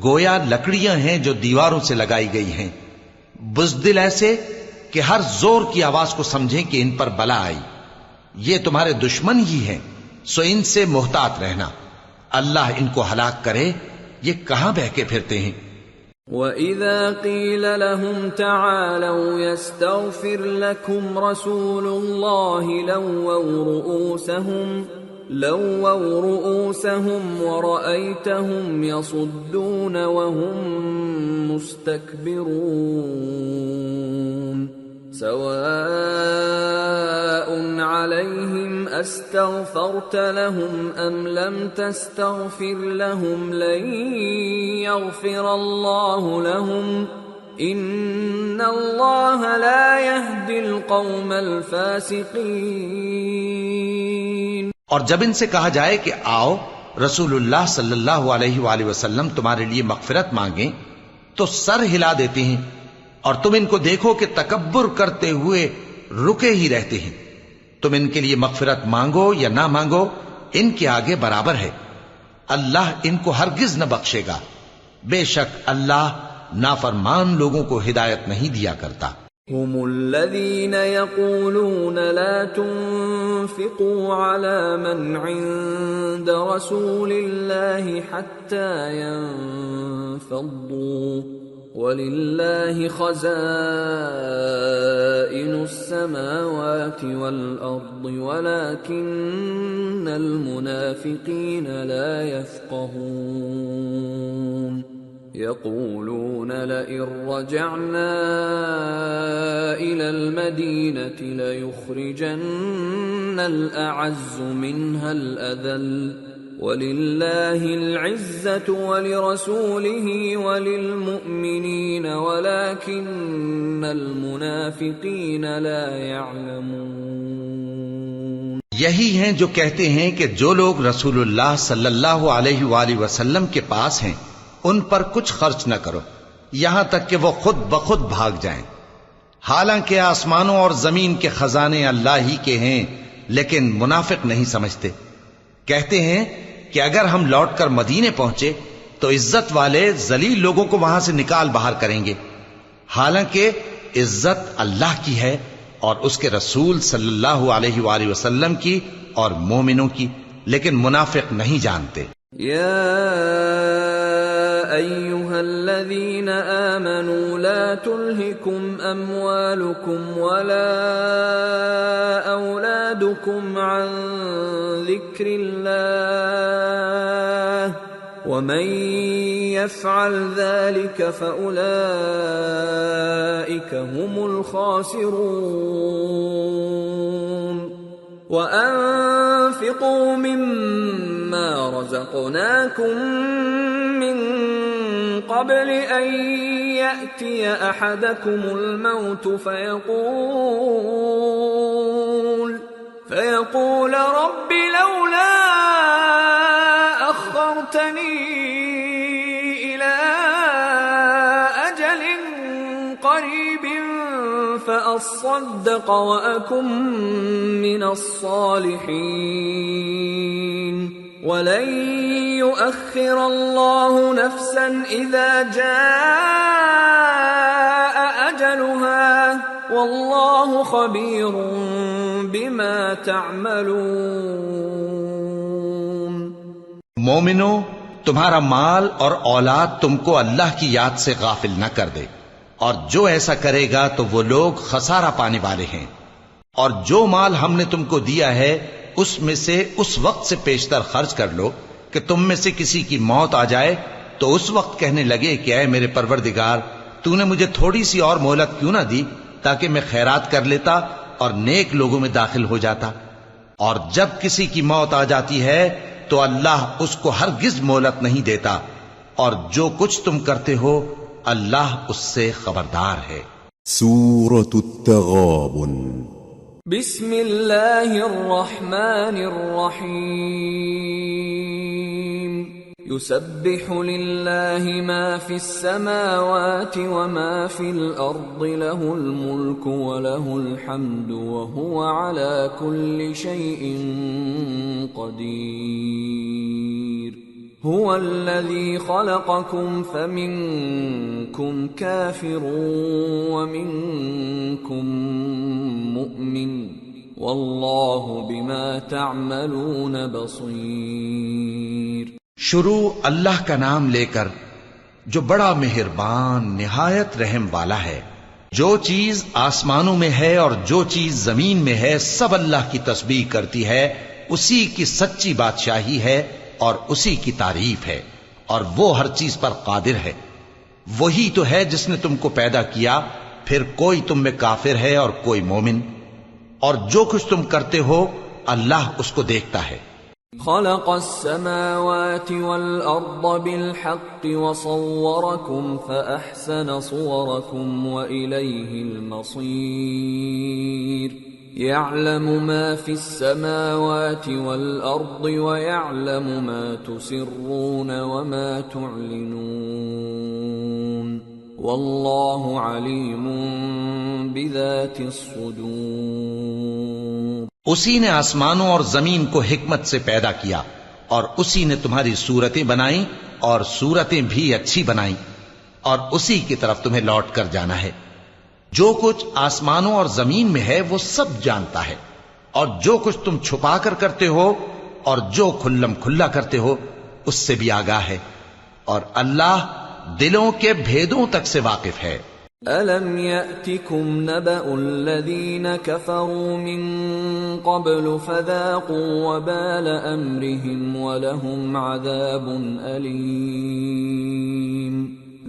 Speaker 3: گویا لکڑیاں ہیں جو دیواروں سے لگائی گئی ہیں. بزدل ایسے کہ ہر زور کی آواز کو سمجھیں کہ ان پر بلا آئی. یہ تمہارے دشمن ہی ہیں، سو ان سے محتاط رہنا. اللہ ان کو ہلاک کرے، یہ کہاں بہ کے پھرتے ہیں.
Speaker 2: وَإِذَا قِيلَ لَهُمْ تَعَالَوْا يَسْتَغْفِرْ لَكُمْ رَسُولُ اللَّهِ لَوَّوْا رُؤُوسَهُمْ وَرَأَيْتَهُمْ يَصُدُّونَ وَهُمْ مُسْتَكْبِرُونَ. سواء عليهم استغفرت لهم ام لم تستغفر لهم لن يغفر الله لهم ان الله لا يهدي القوم الفاسقين.
Speaker 3: اور جب ان سے کہا جائے کہ آؤ رسول اللہ صلی اللہ علیہ وآلہ وسلم تمہارے لیے مغفرت مانگیں تو سر ہلا دیتے ہیں، اور تم ان کو دیکھو کہ تکبر کرتے ہوئے رکے ہی رہتے ہیں. تم ان کے لیے مغفرت مانگو یا نہ مانگو، ان کے آگے برابر ہے. اللہ ان کو ہرگز نہ بخشے گا. بے شک اللہ نافرمان لوگوں کو ہدایت نہیں دیا کرتا.
Speaker 2: هم الذين يقولون لا تنفقوا على من عند رسول الله حتى ينفضوا ولله خزائن السماوات والأرض ولكن المنافقين لا يفقهون. يقولون لئن رجعنا إلى المدينة ليخرجن الأعز منها الأذل ولله العزة ولرسوله وللمؤمنين ولكن المنافقين لا يعلمون.
Speaker 3: یہی ہیں جو کہتے ہیں کہ جو لوگ رسول اللہ صلی اللہ علیہ وآلہ وسلم کے پاس ہیں ان پر کچھ خرچ نہ کرو یہاں تک کہ وہ خود بخود بھاگ جائیں، حالانکہ آسمانوں اور زمین کے خزانے اللہ ہی کے ہیں، لیکن منافق نہیں سمجھتے۔ کہتے ہیں کہ اگر ہم لوٹ کر مدینے پہنچے تو عزت والے ذلیل لوگوں کو وہاں سے نکال باہر کریں گے، حالانکہ عزت اللہ کی ہے اور اس کے رسول صلی اللہ علیہ وآلہ وسلم کی اور مومنوں کی، لیکن منافق نہیں جانتے۔
Speaker 2: یا ایھا الذین آمنوا لا تلہکم اموالکم ولا اولادکم عن ذکر اللہ ومن يفعل ذلك فأولئك هم الخاسرون وأنفقوا مما رزقناكم من قبل أن يأتي أحدكم الموت فيقول رب لولا أخرتني إلى أجل قريب فأصدق وأكن من الصالحين ولن يؤخر الله نفسا إذا جاء أجلها والله خبير بما تعملون۔
Speaker 3: مومنو، تمہارا مال اور اولاد تم کو اللہ کی یاد سے غافل نہ کر دے، اور جو ایسا کرے گا تو وہ لوگ خسارہ پانے والے ہیں۔ اور جو مال ہم نے تم کو دیا ہے اس میں سے اس وقت سے پیشتر خرچ کر لو کہ تم میں سے کسی کی موت آ جائے تو اس وقت کہنے لگے کہ اے میرے پروردگار، تو نے مجھے تھوڑی سی اور مہلت کیوں نہ دی تاکہ میں خیرات کر لیتا اور نیک لوگوں میں داخل ہو جاتا۔ اور جب کسی کی موت آ جاتی ہے تو اللہ اس کو ہرگز مہلت نہیں دیتا، اور جو کچھ تم کرتے ہو اللہ اس سے خبردار ہے۔
Speaker 1: سورة التغابن۔
Speaker 2: بسم اللہ الرحمن الرحیم۔ يسبح للہ ما فی السماوات وما فی الارض له الملک وله الحمد وهو على كل شيء قدیر۔ هو الذي خلقكم فمنكم كافر ومنكم مؤمن والله بما تعملون بصير۔
Speaker 3: شروع اللہ کا نام لے کر جو بڑا مہربان نہایت رحم والا ہے۔ جو چیز آسمانوں میں ہے اور جو چیز زمین میں ہے سب اللہ کی تسبیح کرتی ہے، اسی کی سچی بادشاہی ہے اور اسی کی تعریف ہے، اور وہ ہر چیز پر قادر ہے۔ وہی تو ہے جس نے تم کو پیدا کیا، پھر کوئی تم میں کافر ہے اور کوئی مومن، اور جو کچھ تم کرتے ہو اللہ اس کو دیکھتا ہے۔
Speaker 2: خلق السماوات والأرض بالحق وصوركم فأحسن صوركم وإليه المصير۔ يعلم ما في السماوات والأرض ويعلم ما تسرون وما تعلنون والله عليم بذات الصدور۔
Speaker 3: اسی نے آسمانوں اور زمین کو حکمت سے پیدا کیا، اور اسی نے تمہاری صورتیں بنائیں اور صورتیں بھی اچھی بنائیں، اور اسی کی طرف تمہیں لوٹ کر جانا ہے۔ جو کچھ آسمانوں اور زمین میں ہے وہ سب جانتا ہے، اور جو کچھ تم چھپا کر کرتے ہو اور جو کھلم کھلا کرتے ہو اس سے بھی آگاہ ہے، اور اللہ دلوں کے بھیدوں تک سے واقف ہے۔
Speaker 2: أَلَمْ يَأْتِكُمْ نَبَأُ الَّذِينَ كَفَرُوا مِن قَبْلُ فَذَاقُوا وَبَالَ أَمْرِهِمْ وَلَهُمْ عَذَابٌ أَلِيمٌ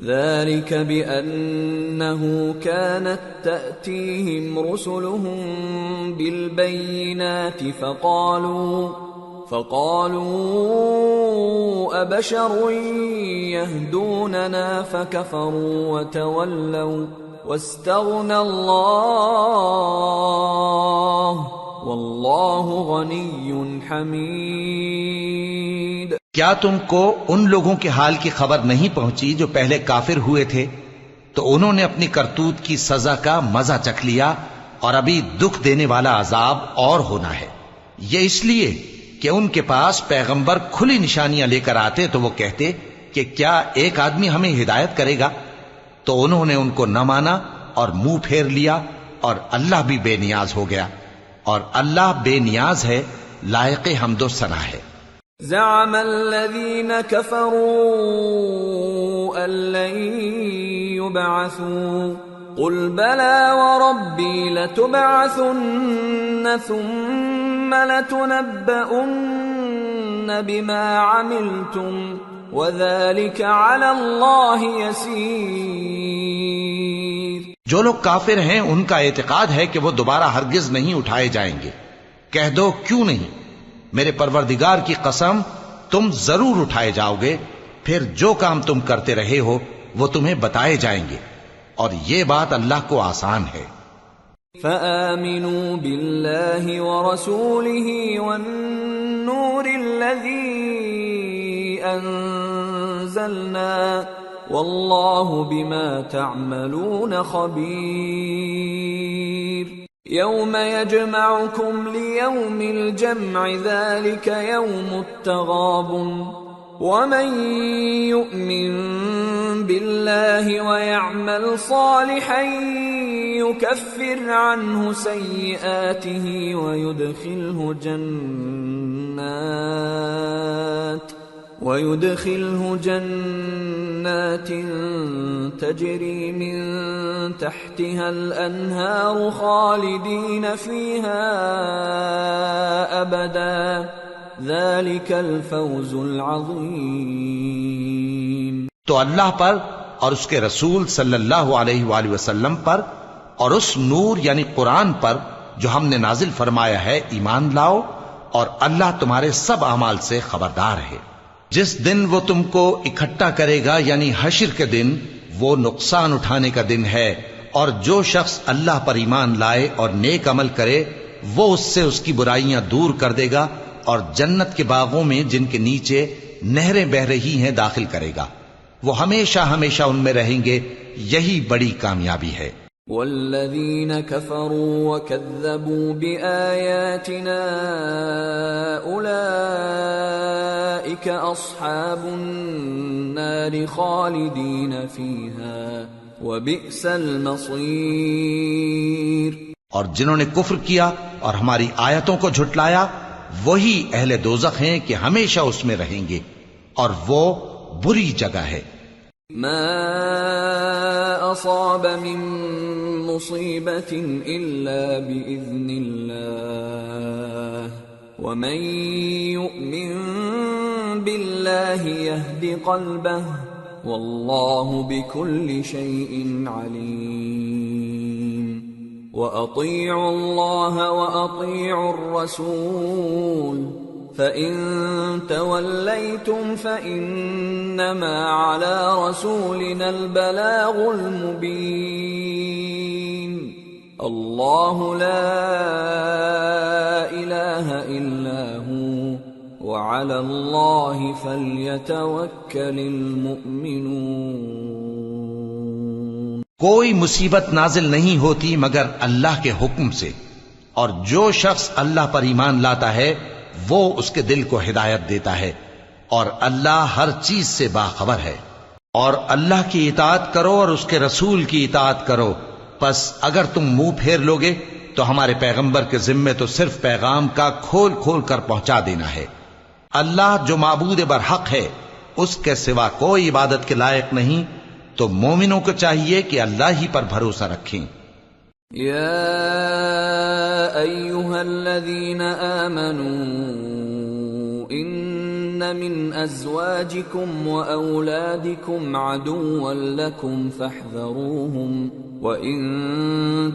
Speaker 2: ذَلِكَ بِأَنَّهُ كَانَتْ تَأْتِيهِمْ رُسُلُهُم بِالْبَيِّنَاتِ فقالوا أبشر يهدوننا فكفروا وتولوا واستغنى الله والله غني حميد۔
Speaker 3: کیا تم کو ان لوگوں کے حال کی خبر نہیں پہنچی جو پہلے کافر ہوئے تھے؟ تو انہوں نے اپنی کرتوت کی سزا کا مزہ چکھ لیا، اور ابھی دکھ دینے والا عذاب اور ہونا ہے۔ یہ اس لیے کہ ان کے پاس پیغمبر کھلی نشانیاں لے کر آتے تو وہ کہتے کہ کیا ایک آدمی ہمیں ہدایت کرے گا؟ تو انہوں نے ان کو نہ مانا اور منہ پھیر لیا، اور اللہ بھی بے نیاز ہو گیا، اور اللہ بے نیاز ہے، لائق حمد و ثنا ہے۔
Speaker 2: زعم الذين كفروا أن لن يبعثوا قل بلى وربي لتبعثن ثم لتنبؤن بما عملتم وذلك على الله يسير۔
Speaker 3: جو لوگ کافر ہیں ان کا اعتقاد ہے کہ وہ دوبارہ ہرگز نہیں اٹھائے جائیں گے۔ کہہ دو کیوں نہیں، میرے پروردگار کی قسم تم ضرور اٹھائے جاؤ گے، پھر جو کام تم کرتے رہے ہو وہ تمہیں بتائے جائیں گے، اور یہ بات اللہ کو آسان ہے۔
Speaker 2: فآمنوا بالله ورسوله والنور الذي أنزلنا والله بما تعملون خبير۔ يوم يجمعكم ليوم الجمع ذلك يوم التغابن ومن يؤمن بالله ويعمل صالحا يكفر عنه سيئاته ويدخله جنات تجري من تحتها الأنهار خالدين فيها أبدا ذلك الفوز العظيم۔
Speaker 3: تو اللہ پر اور اس کے رسول صلی اللہ علیہ وآلہ وسلم پر اور اس نور یعنی قرآن پر جو ہم نے نازل فرمایا ہے ایمان لاؤ، اور اللہ تمہارے سب اعمال سے خبردار ہے۔ جس دن وہ تم کو اکٹھا کرے گا یعنی حشر کے دن، وہ نقصان اٹھانے کا دن ہے، اور جو شخص اللہ پر ایمان لائے اور نیک عمل کرے وہ اس سے اس کی برائیاں دور کر دے گا، اور جنت کے باغوں میں جن کے نیچے نہریں بہ رہی ہیں داخل کرے گا، وہ ہمیشہ ہمیشہ ان میں رہیں گے، یہی بڑی کامیابی ہے۔
Speaker 2: والذین کفروا وکذبوا بآیاتنا اولئک اصحاب النار خالدین فیہا وبئس المصیر۔
Speaker 3: اور جنہوں نے کفر کیا اور ہماری آیتوں کو جھٹلایا وہی اہل دوزخ ہیں کہ ہمیشہ اس میں رہیں گے، اور وہ بری جگہ ہے۔
Speaker 2: ما اصاب من مصیبت الا باذن اللہ ومن یؤمن باللہ یہد قلبہ واللہ بكل شیء علیم۔ وَأَطِيعُوا اللَّهَ وَأَطِيعُوا الرَّسُولَ فَإِن تَوَلَّيْتُمْ فَإِنَّمَا عَلَى رَسُولِنَا الْبَلَاغُ الْمُبِينُ۔ اللَّهُ لَا إِلَٰهَ إِلَّا هُوَ وَعَلَى اللَّهِ فَلْيَتَوَكَّلِ الْمُؤْمِنُونَ۔
Speaker 3: کوئی مصیبت نازل نہیں ہوتی مگر اللہ کے حکم سے، اور جو شخص اللہ پر ایمان لاتا ہے وہ اس کے دل کو ہدایت دیتا ہے، اور اللہ ہر چیز سے باخبر ہے۔ اور اللہ کی اطاعت کرو اور اس کے رسول کی اطاعت کرو، پس اگر تم منہ پھیر لوگے تو ہمارے پیغمبر کے ذمے تو صرف پیغام کا کھول کھول کر پہنچا دینا ہے۔ اللہ جو معبود برحق ہے اس کے سوا کوئی عبادت کے لائق نہیں، تو مومنوں کو چاہیے کہ اللہ ہی پر بھروسہ رکھیں۔
Speaker 2: یا ایھا الذین آمنوا ان من ازواجکم واولادکم عدوا لکم فاحذروہم وَإِن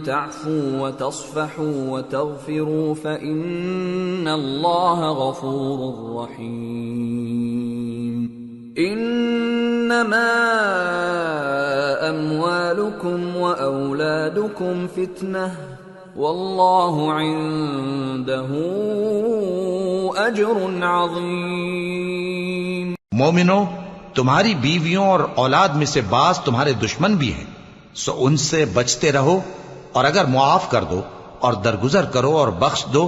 Speaker 2: تَعْفُوا وَتَصْفَحُوا وَتَغْفِرُوا فَإِنَّ اللَّهَ غَفُورٌ رَّحِيمٌ۔ إِنَّمَا أَمْوَالُكُمْ وَأَوْلَادُكُمْ فِتْنَةٌ وَاللَّهُ عِندَهُ أَجْرٌ عَظِيمٌ۔
Speaker 3: مومنو، تمہاری بیویوں اور اولاد میں سے بعض تمہارے دشمن بھی ہیں، سو ان سے بچتے رہو، اور اگر معاف کر دو اور درگزر کرو اور بخش دو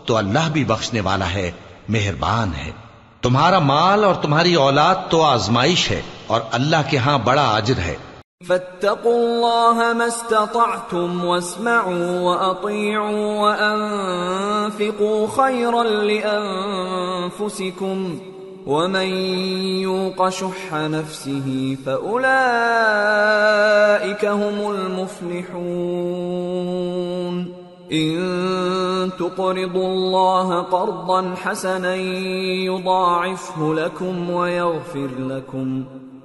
Speaker 3: تو اللہ بھی بخشنے والا ہے، مہربان ہے۔ تمہارا مال اور تمہاری اولاد تو آزمائش ہے، اور اللہ کے ہاں بڑا اجر ہے۔
Speaker 2: فاتقوا الله ما استطعتم واسمعوا وأطيعوا وأنفقوا خيرا لأنفسكم ومن يوق شح نفسه فأولئك هم المفلحون إن تقرضوا الله قرضا حسنا يضاعفه لكم ويغفر لكم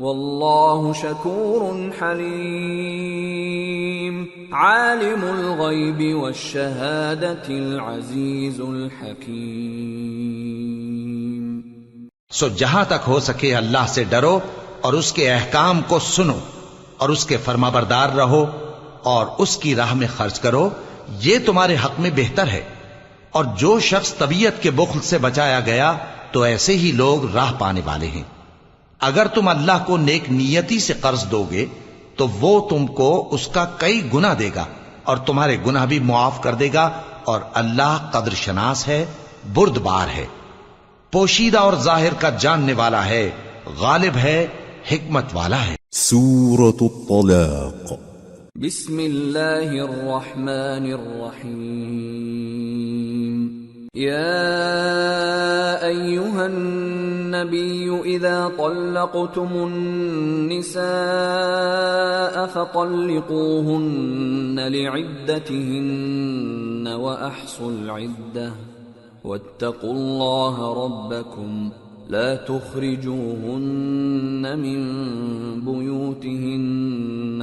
Speaker 2: واللہ شکور حلیم عالم الغیب والشہادۃ العزیز الحکیم۔
Speaker 3: سو جہاں تک ہو سکے اللہ سے ڈرو اور اس کے احکام کو سنو اور اس کے فرمانبردار رہو اور اس کی راہ میں خرچ کرو، یہ تمہارے حق میں بہتر ہے۔ اور جو شخص طبیعت کے بخل سے بچایا گیا تو ایسے ہی لوگ راہ پانے والے ہیں۔ اگر تم اللہ کو نیک نیتی سے قرض دو گے تو وہ تم کو اس کا کئی گنا دے گا اور تمہارے گناہ بھی معاف کر دے گا، اور اللہ قدر شناس ہے، بردبار ہے، پوشیدہ اور ظاہر کا جاننے والا ہے، غالب ہے، حکمت والا ہے۔
Speaker 1: سورة الطلاق۔
Speaker 2: بسم اللہ الرحمن الرحیم۔ يا أيها النبي إذا طلقتم النساء فطلقوهن لعدتهن وأحصوا العدة واتقوا الله ربكم لا تخرجوهن من بيوتهن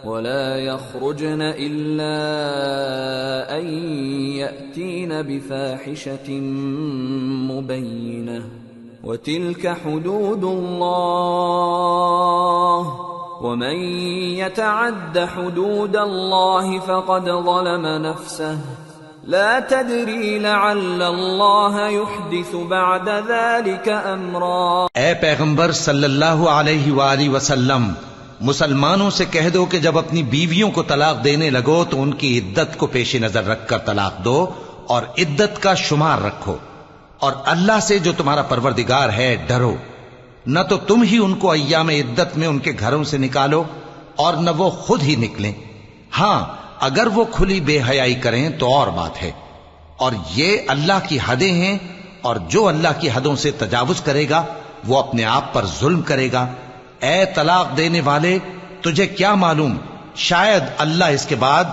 Speaker 2: ولا يخرجن إلا أن يأتين بفاحشة مبينة وتلك حدود الله ومن يتعد حدود الله فقد ظلم نفسه لا تدري لعل الله يحدث بعد ذلك امرا۔
Speaker 3: اے پیغمبر صلی اللہ علیہ وآلہ وسلم، مسلمانوں سے کہہ دو کہ جب اپنی بیویوں کو طلاق دینے لگو تو ان کی عدت کو پیش نظر رکھ کر طلاق دو اور عدت کا شمار رکھو، اور اللہ سے جو تمہارا پروردگار ہے ڈرو۔ نہ تو تم ہی ان کو ایام عدت میں ان کے گھروں سے نکالو اور نہ وہ خود ہی نکلیں، ہاں اگر وہ کھلی بے حیائی کریں تو اور بات ہے، اور یہ اللہ کی حدیں ہیں، اور جو اللہ کی حدوں سے تجاوز کرے گا وہ اپنے آپ پر ظلم کرے گا۔ اے طلاق دینے والے، تجھے کیا معلوم شاید اللہ اس کے بعد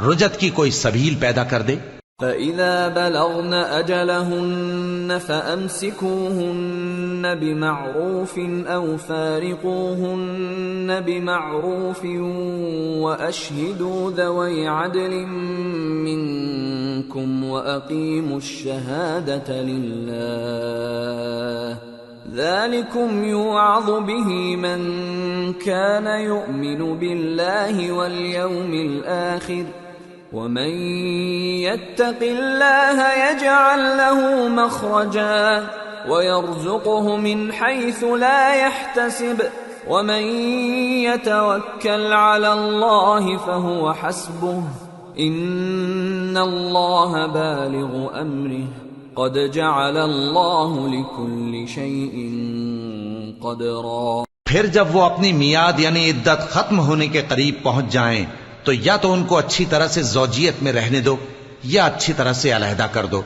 Speaker 3: رجعت کی کوئی سبیل پیدا کر دے۔
Speaker 2: فَإِذَا بَلَغْنَ أَجَلَهُنَّ فَأَمْسِكُوهُنَّ بِمَعْرُوفٍ أَوْ فَارِقُوهُنَّ بِمَعْرُوفٍ وَأَشْهِدُوا ذَوَيْ عَدْلٍ مِّنكُمْ وَأَقِيمُوا الشَّهَادَةَ لِلَّهِ ذَلِكُمْ يُوعَظُ بِهِ مَنْ كَانَ يُؤْمِنُ بِاللَّهِ وَالْيَوْمِ الْآخِرِ وَمَنْ يَتَّقِ اللَّهَ يَجْعَلْ لَهُ مَخْرَجًا وَيَرْزُقْهُ مِنْ حَيْثُ لَا يَحْتَسِبُ وَمَنْ يَتَوَكَّلْ عَلَى اللَّهِ فَهُوَ حَسْبُهُ إِنَّ اللَّهَ بَالِغُ أَمْرِهِ قد جعل اللہ لکل شیء قدرا۔
Speaker 3: پھر جب وہ اپنی میعاد یعنی عدت ختم ہونے کے قریب پہنچ جائیں تو یا تو ان کو اچھی طرح سے زوجیت میں رہنے دو یا اچھی طرح سے علیحدہ کر دو،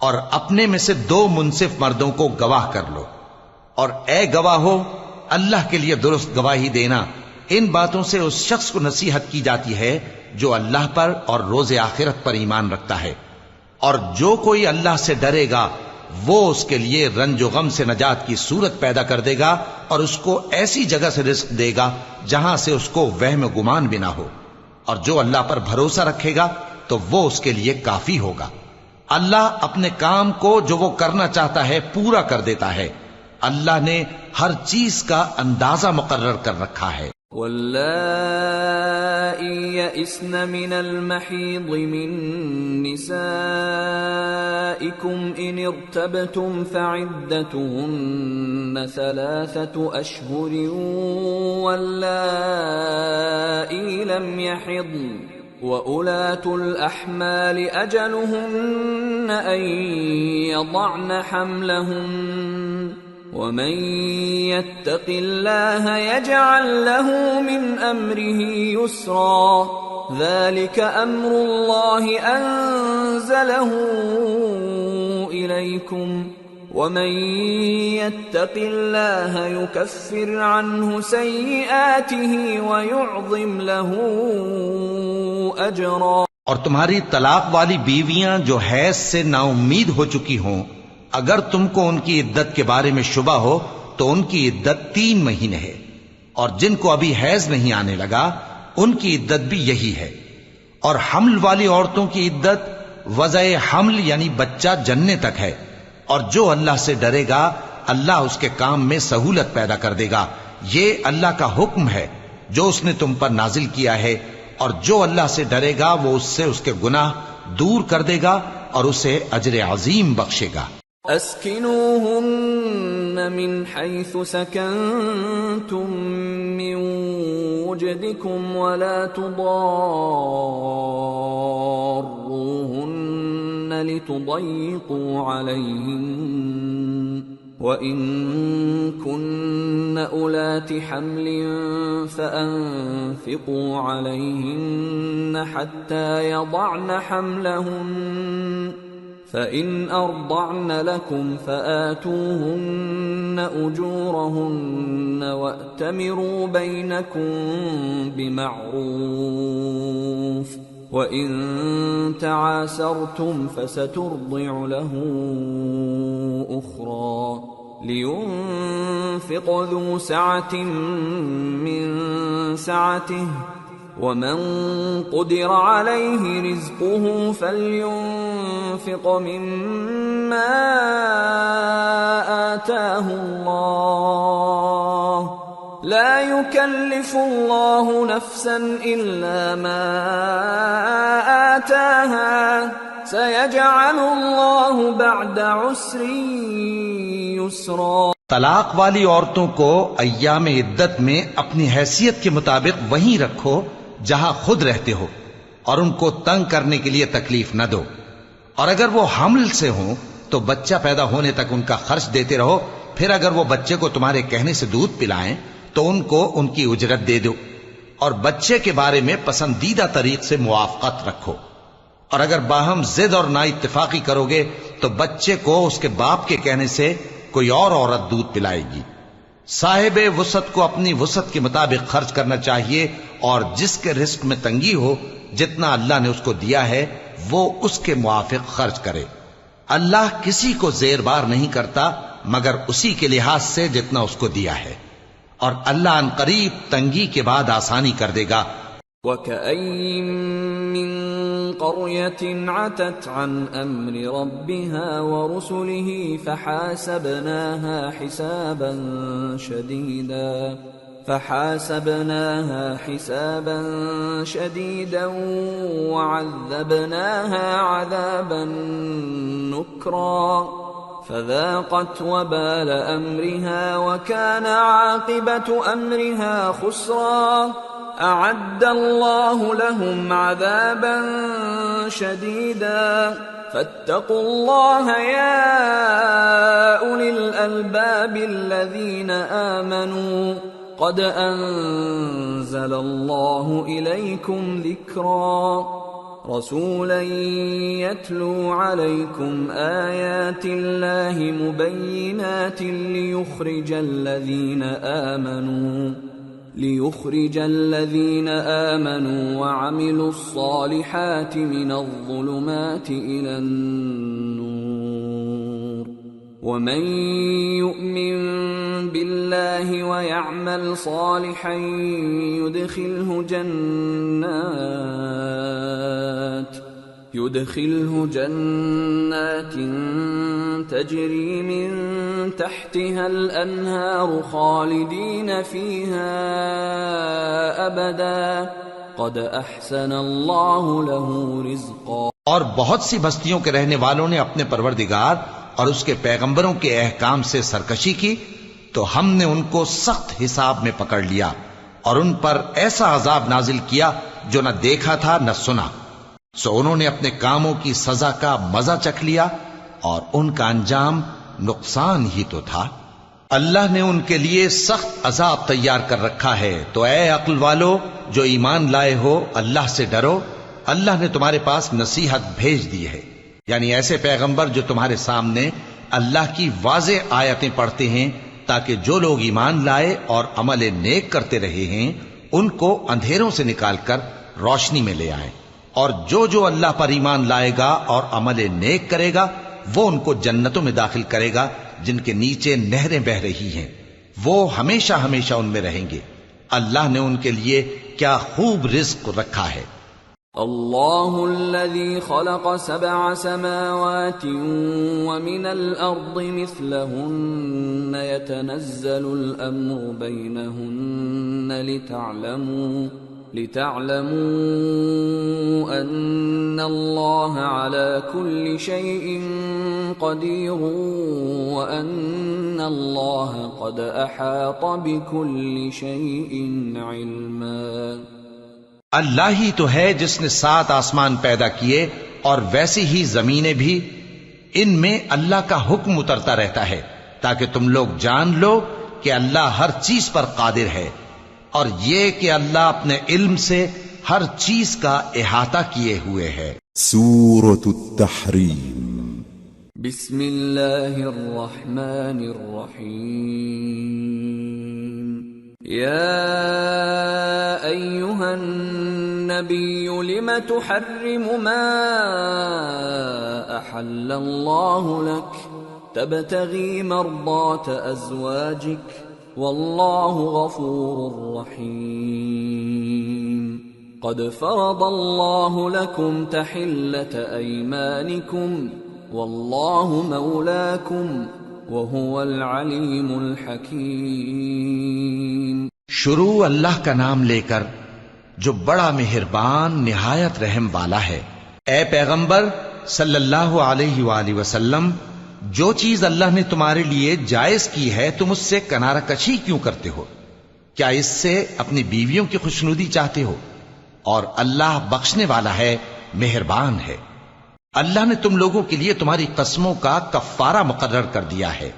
Speaker 3: اور اپنے میں سے 2 منصف مردوں کو گواہ کر لو، اور اے گواہو اللہ کے لیے درست گواہی دینا۔ ان باتوں سے اس شخص کو نصیحت کی جاتی ہے جو اللہ پر اور روز آخرت پر ایمان رکھتا ہے، اور جو کوئی اللہ سے ڈرے گا وہ اس کے لیے رنج و غم سے نجات کی صورت پیدا کر دے گا، اور اس کو ایسی جگہ سے رزق دے گا جہاں سے اس کو وہم و گمان بھی نہ ہو، اور جو اللہ پر بھروسہ رکھے گا تو وہ اس کے لیے کافی ہوگا۔ اللہ اپنے کام کو جو وہ کرنا چاہتا ہے پورا کر دیتا ہے۔ اللہ نے ہر چیز کا اندازہ مقرر کر رکھا ہے۔
Speaker 2: واللائي يئسن من المحيض من نسائكم إن ارتبتم فعدتهن 3 أشهر واللائي لم يحضن وأولاة الأحمال أجلهن أن يضعن حملهن ومن يتق الله يجعل له من أمره يسرا ذلك أمر الله أنزله إليكم ومن يتق الله يكفر عنه سيئاته ويعظم له أجرا۔
Speaker 3: اور تمہاری طلاق والی بیویاں جو حیض سے نا امید ہو چکی ہوں، اگر تم کو ان کی عدت کے بارے میں شبہ ہو تو ان کی عدت 3 مہینے ہے، اور جن کو ابھی حیض نہیں آنے لگا ان کی عدت بھی یہی ہے۔ اور حمل والی عورتوں کی عدت وضع حمل یعنی بچہ جننے تک ہے، اور جو اللہ سے ڈرے گا اللہ اس کے کام میں سہولت پیدا کر دے گا۔ یہ اللہ کا حکم ہے جو اس نے تم پر نازل کیا ہے، اور جو اللہ سے ڈرے گا وہ اس سے اس کے گناہ دور کر دے گا اور اسے اجر عظیم بخشے گا۔
Speaker 2: اسکنوہن من حیث سکنتم من وجدکم ولا تضاروہن لتضیقوا علیہن وَإِن كُنَّ أُولَاتِ حَمْلٍ فَأَنفِقُوا عَلَيْهِنَّ حَتَّى يَضَعْنَ حَمْلَهُنَّ فَإِنْ أَرْضَعْنَ لَكُمْ فَآتُوهُنَّ أُجُورَهُنَّ وَأْتَمِرُوا بَيْنَكُمْ بِمَعْرُوفٍ وَإِن تَعَاسَرْتُمْ فَسَتُرْضِعُ لَهُ أُخْرَى لِيُنْفِقْ ذُو سَعَةٍ مِّن سَعَتِهِ وَمَن قُدِرَ عَلَيْهِ رِزْقُهُ فَلْيُنْفِقْ مِمَّا آتَاهُ اللَّهُ لا يكلف الله نفسا إلا ما آتاها سيجعل الله بعد عسر يسرا۔
Speaker 3: طلاق والی عورتوں کو ایام عدت میں اپنی حیثیت کے مطابق وہیں رکھو جہاں خود رہتے ہو، اور ان کو تنگ کرنے کے لیے تکلیف نہ دو، اور اگر وہ حمل سے ہوں تو بچہ پیدا ہونے تک ان کا خرچ دیتے رہو، پھر اگر وہ بچے کو تمہارے کہنے سے دودھ پلائیں تو ان کو ان کی اجرت دے دو، اور بچے کے بارے میں پسندیدہ طریق سے موافقت رکھو، اور اگر باہم ضد اور نا اتفاقی کرو گے تو بچے کو اس کے باپ کے کہنے سے کوئی اور عورت دودھ پلائے گی۔ صاحب وسعت کو اپنی وسعت کے مطابق خرچ کرنا چاہیے، اور جس کے رزق میں تنگی ہو جتنا اللہ نے اس کو دیا ہے وہ اس کے موافق خرچ کرے۔ اللہ کسی کو زیر بار نہیں کرتا مگر اسی کے لحاظ سے جتنا اس کو دیا ہے، اور اللہ ان قریب تنگی کے بعد آسانی کر دے گا۔
Speaker 2: وَكَأَيٍّ مِّن قَرْيَةٍ عَتَتْ عَنْ أَمْرِ رَبِّهَا وَرُسُلِهِ فَحَاسَبْنَاهَا حِسَابًا شَدِيدًا وَعَذَّبْنَاهَا عَذَابًا نُكْرًا فذاقت وبال أمرها وكان عاقبة أمرها خسرا أعد الله لهم عذابا شديدا فاتقوا الله يا أولي الألباب الذين آمنوا قد أنزل الله إليكم ذكرا رسولا يتلو عليكم آيات الله مبينات ليخرج الذين آمنوا وعملوا الصالحات من الظلمات إلى النور ومن يؤمن بالله ويعمل صالحا يدخله جنات تجري من تحتها الأنهار خالدين فيها أبدا قد أحسن الله له رزقا۔
Speaker 3: اور بہت سی بستیوں کے رہنے والوں نے اپنے پروردگار اور اس کے پیغمبروں کے احکام سے سرکشی کی تو ہم نے ان کو سخت حساب میں پکڑ لیا اور ان پر ایسا عذاب نازل کیا جو نہ دیکھا تھا نہ سنا، سو انہوں نے اپنے کاموں کی سزا کا مزہ چکھ لیا اور ان کا انجام نقصان ہی تو تھا۔ اللہ نے ان کے لیے سخت عذاب تیار کر رکھا ہے، تو اے عقل والو جو ایمان لائے ہو اللہ سے ڈرو۔ اللہ نے تمہارے پاس نصیحت بھیج دی ہے، یعنی ایسے پیغمبر جو تمہارے سامنے اللہ کی واضح آیتیں پڑھتے ہیں تاکہ جو لوگ ایمان لائے اور عمل نیک کرتے رہے ہیں ان کو اندھیروں سے نکال کر روشنی میں لے آئیں، اور جو اللہ پر ایمان لائے گا اور عمل نیک کرے گا وہ ان کو جنتوں میں داخل کرے گا جن کے نیچے نہریں بہ رہی ہیں، وہ ہمیشہ ہمیشہ ان میں رہیں گے۔ اللہ نے ان کے لیے کیا خوب رزق رکھا ہے۔
Speaker 2: اللہ الذي خلق 7 سماوات ومن الأرض مثلهن يتنزل الأمر بينهن لتعلموا أن الله على كل شيء قدير وأن الله قد أحاط بكل شيء علما۔
Speaker 3: اللہ ہی تو ہے جس نے 7 آسمان پیدا کیے اور ویسی ہی زمینیں بھی، ان میں اللہ کا حکم اترتا رہتا ہے تاکہ تم لوگ جان لو کہ اللہ ہر چیز پر قادر ہے، اور یہ کہ اللہ اپنے علم سے ہر چیز کا احاطہ کیے ہوئے ہے۔
Speaker 1: سورة التحریم۔
Speaker 2: بسم اللہ الرحمن الرحیم۔ یا ایہا النبی لم تحرم ما احل اللہ لک تبتغی مرضات ازواجک واللہ غفور رحیم۔ قد فرض اللہ لکم تحلة ایمانکم واللہ مولاکم وهو العلیم الحکیم۔
Speaker 3: شروع اللہ کا نام لے کر جو بڑا مہربان نہایت رحم والا ہے۔ اے پیغمبر صلی اللہ علیہ وآلہ وسلم، جو چیز اللہ نے تمہارے لیے جائز کی ہے تم اس سے کنارہ کشی کیوں کرتے ہو؟ کیا اس سے اپنی بیویوں کی خوشنودی چاہتے ہو؟ اور اللہ بخشنے والا ہے، مہربان ہے۔ اللہ نے تم لوگوں کے لیے تمہاری قسموں کا کفارہ مقرر کر دیا ہے،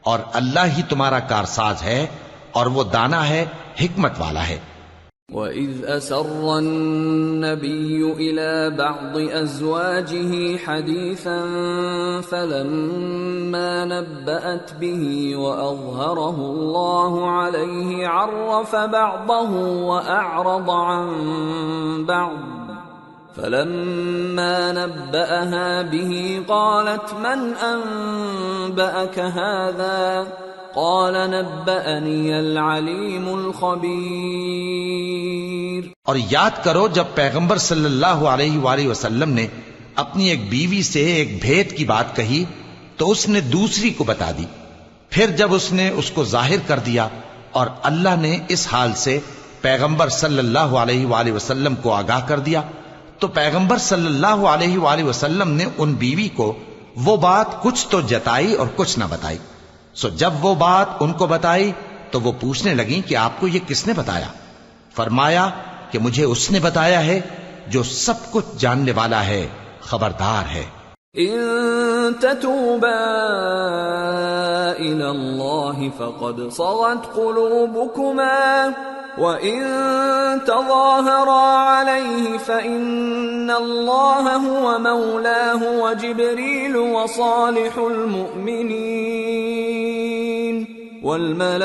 Speaker 3: اور اللہ ہی تمہارا کارساز ہے اور وہ دانا ہے، حکمت والا ہے۔
Speaker 2: وَإِذْ أَسَرَّ النَّبِيُّ إِلَى بَعْضِ أَزْوَاجِهِ حَدِيثًا فَلَمَّا نَبَّأَتْ بِهِ وَأَظْهَرَهُ اللَّهُ عَلَيْهِ عَرَّفَ بَعْضَهُ وَأَعْرَضَ عَن بَعْضٍ فَلَمَّا نَبَّأَهَا بِهِ قَالَتْ مَنْ أَنبَأَكَ هَذَا قال نبأني العليم الخبير۔
Speaker 3: اور یاد کرو جب پیغمبر صلی اللہ علیہ وآلہ وسلم نے اپنی ایک بیوی سے ایک بھید کی بات کہی تو اس نے دوسری کو بتا دی، پھر جب اس نے اس کو ظاہر کر دیا اور اللہ نے اس حال سے پیغمبر صلی اللہ علیہ وآلہ وسلم کو آگاہ کر دیا تو پیغمبر صلی اللہ علیہ وآلہ وسلم نے ان بیوی کو وہ بات کچھ تو جتائی اور کچھ نہ بتائی۔ سو جب وہ بات ان کو بتائی تو وہ پوچھنے لگیں کہ آپ کو یہ کس نے بتایا؟ فرمایا کہ مجھے اس نے بتایا ہے جو سب کچھ جاننے والا ہے، خبردار ہے۔
Speaker 2: ان تتوبا الى اللہ فقد صغت قلوبكما وَإِن تَظَاهَرَا عَلَيْهِ فَإِنَّ اللَّهَ هُوَ مَوْلَاهُ وَجِبْرِيلُ وَصَالِحُ الْمُؤْمِنِينَ وَالْمَلَائِكَةُ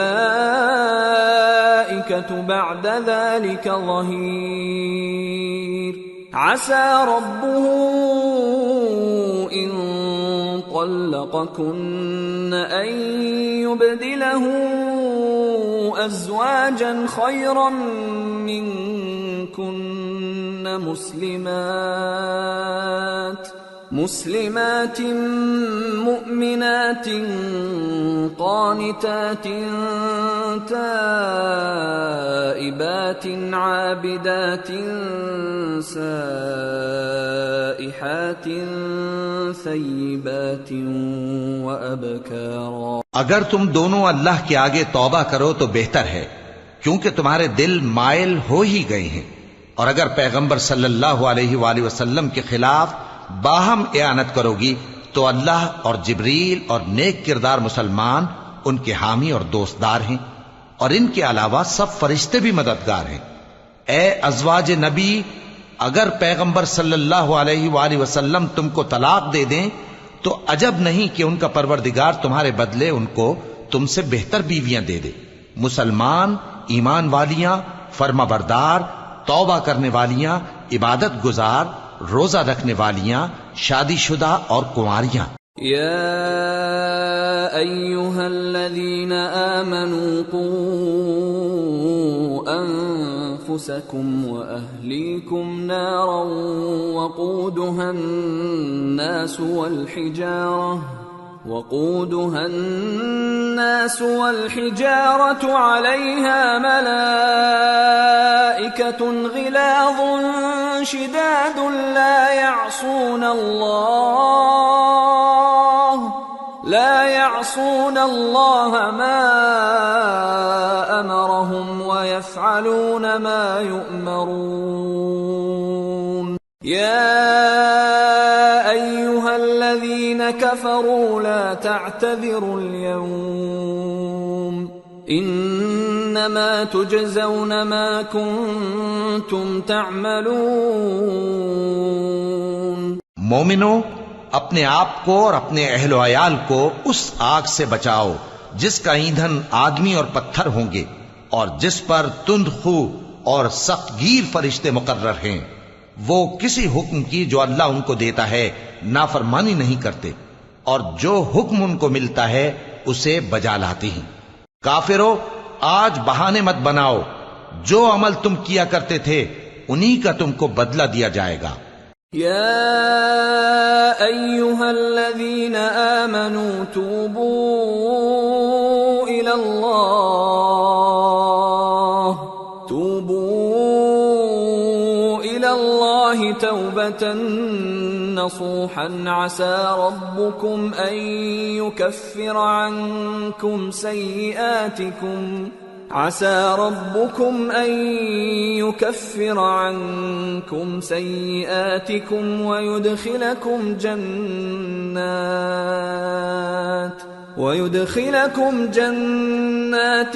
Speaker 2: بَعْدَ ذَلِكَ ظَهِيرٌ عَسَى رَبُّهُ إِن طَلَّقَكُنَّ أَن يُبْدِلَهُ أزواجا خيرا منكن مسلمات مؤمنات قانتات تائبات عابدات سائحات ثیبات وأبکارا۔
Speaker 3: اگر تم دونوں اللہ کے آگے توبہ کرو تو بہتر ہے، کیونکہ تمہارے دل مائل ہو ہی گئے ہیں، اور اگر پیغمبر صلی اللہ علیہ وآلہ وسلم کے خلاف باہم اعانت کرو گی تو اللہ اور جبریل اور نیک کردار مسلمان ان کے حامی اور دوستدار ہیں، اور ان کے علاوہ سب فرشتے بھی مددگار ہیں۔ اے ازواج نبی، اگر پیغمبر صلی اللہ علیہ وآلہ وسلم تم کو طلاق دے دیں تو عجب نہیں کہ ان کا پروردگار تمہارے بدلے ان کو تم سے بہتر بیویاں دے دے، مسلمان، ایمان والیاں، فرما بردار، توبہ کرنے والیاں، عبادت گزار، روزہ رکھنے والیاں، شادی شدہ اور کنواریاں۔
Speaker 2: یا ایھا الذین آمنوا قوا انفسکم واہلیکم نارا وقودها الناس والحجارة عليها ملائكة غلاظ شداد لا يعصون الله ما أمرهم ويفعلون ما يؤمرون۔ يا أيها الذين كفروا لا تعتذروا اليوم انما تجزون ما كنتم تعملون۔
Speaker 3: مومنو، اپنے آپ کو اور اپنے اہل و عیال کو اس آگ سے بچاؤ جس کا ایندھن آدمی اور پتھر ہوں گے، اور جس پر تند خو اور سخت گیر فرشتے مقرر ہیں۔ وہ کسی حکم کی جو اللہ ان کو دیتا ہے نافرمانی نہیں کرتے، اور جو حکم ان کو ملتا ہے اسے بجا لاتے ہیں۔ کافرو، آج بہانے مت بناؤ، جو عمل تم کیا کرتے تھے انہی کا تم کو بدلہ دیا جائے گا۔
Speaker 2: یا ایھا الذین آمنوا توبوا الی اللہ توبة نصوحا عسى ربكم أن يكفر عنكم سيئاتكم ويدخلكم جنات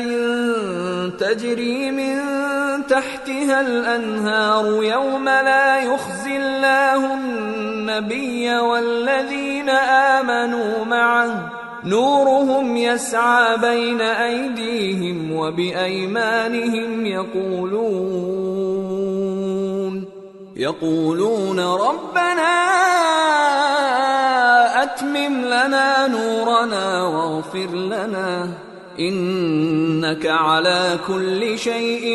Speaker 2: تجري من تحتها الأنهار يوم لا يخزي الله النبي والذين آمنوا معه نورهم يسعى بين أيديهم وبأيمانهم يقولون ربنا أتمم لنا نورنا واغفر لنا إنك على كل شيء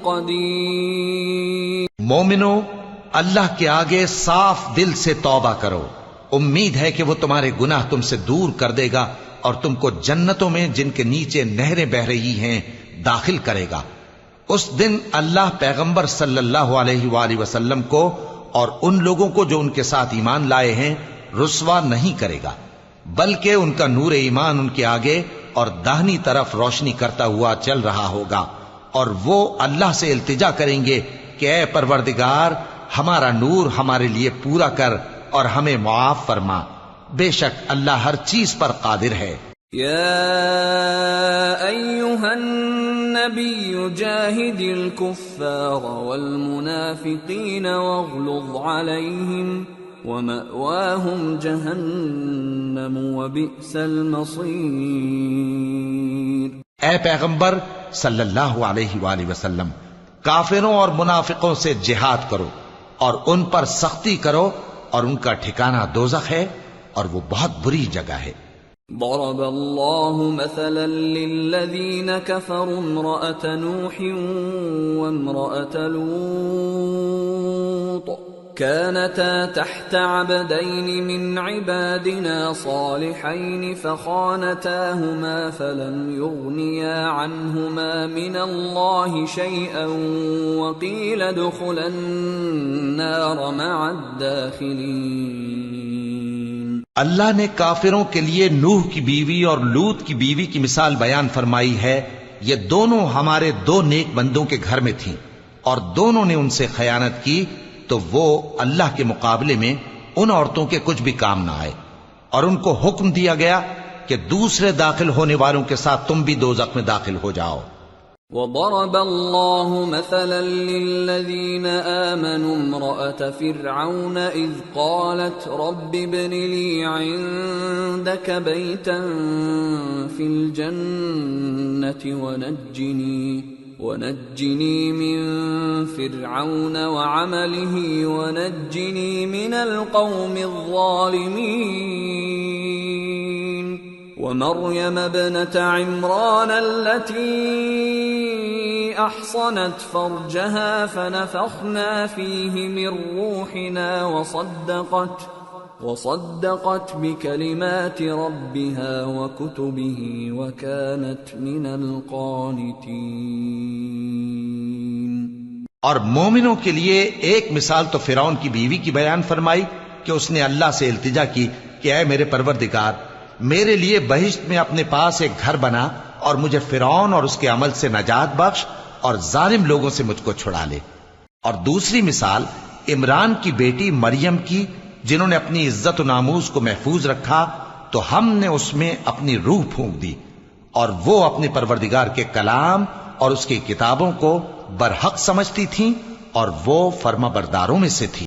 Speaker 2: قدير۔
Speaker 3: مومنو، اللہ کے آگے صاف دل سے توبہ کرو، امید ہے کہ وہ تمہارے گناہ تم سے دور کر دے گا اور تم کو جنتوں میں جن کے نیچے نہریں بہ رہی ہیں داخل کرے گا۔ اس دن اللہ پیغمبر صلی اللہ علیہ وآلہ وسلم کو اور ان لوگوں کو جو ان کے ساتھ ایمان لائے ہیں رسوا نہیں کرے گا، بلکہ ان کا نور ایمان ان کے آگے اور داہنی طرف روشنی کرتا ہوا چل رہا ہوگا، اور وہ اللہ سے التجا کریں گے کہ اے پروردگار، ہمارا نور ہمارے لیے پورا کر اور ہمیں معاف فرما، بے شک اللہ ہر چیز پر قادر ہے۔
Speaker 2: یا ایھا النبی جاہد الکفار والمنافقین واغلظ علیہم ومأواہم جہنم وبئس المصیر۔
Speaker 3: اے پیغمبر صلی اللہ علیہ وآلہ وسلم، کافروں اور منافقوں سے جہاد کرو اور ان پر سختی کرو، اور ان کا ٹھکانہ دوزخ ہے اور وہ بہت بری جگہ ہے۔
Speaker 2: ضرب الله مثلا للذين كفروا امرأة نوح وامرأة لوط كانتا تحت عبدين من عبادنا صالحين فخانتاهما فلم يغنيا عنهما من الله شيئا وقيل ادخلا النار مع الداخلين.
Speaker 3: اللہ نے کافروں کے لیے نوح کی بیوی اور لوط کی بیوی کی مثال بیان فرمائی ہے. یہ دونوں ہمارے دو نیک بندوں کے گھر میں تھیں اور دونوں نے ان سے خیانت کی تو وہ اللہ کے مقابلے میں ان عورتوں کے کچھ بھی کام نہ آئے اور ان کو حکم دیا گیا کہ دوسرے داخل ہونے والوں کے ساتھ تم بھی دوزخ میں داخل ہو جاؤ.
Speaker 2: وضرب الله مثلا للذين آمنوا امرأة فرعون إذ قالت رب ابن لي عندك بيتا في الجنة ونجني من فرعون وعمله ونجني من القوم الظالمين. ومريم ابنة عمران التي أحصنت فرجها فنفخنا فيه من روحنا وصدقت بكلمات ربها وكتبه وكانت من القانتين.
Speaker 3: اور مومنوں کے لیے ایک مثال تو فرعون کی بیوی کی بیان فرمائی کہ اس نے اللہ سے التجا کی کہ اے میرے پروردگار میرے لیے بہشت میں اپنے پاس ایک گھر بنا اور مجھے فرعون اور اس کے عمل سے نجات بخش اور ظالم لوگوں سے مجھ کو چھڑا لے. اور دوسری مثال عمران کی بیٹی مریم کی جنہوں نے اپنی عزت و ناموس کو محفوظ رکھا تو ہم نے اس میں اپنی روح پھونک دی اور وہ اپنے پروردگار کے کلام اور اس کی کتابوں کو برحق سمجھتی تھیں اور وہ فرما برداروں میں سے تھی.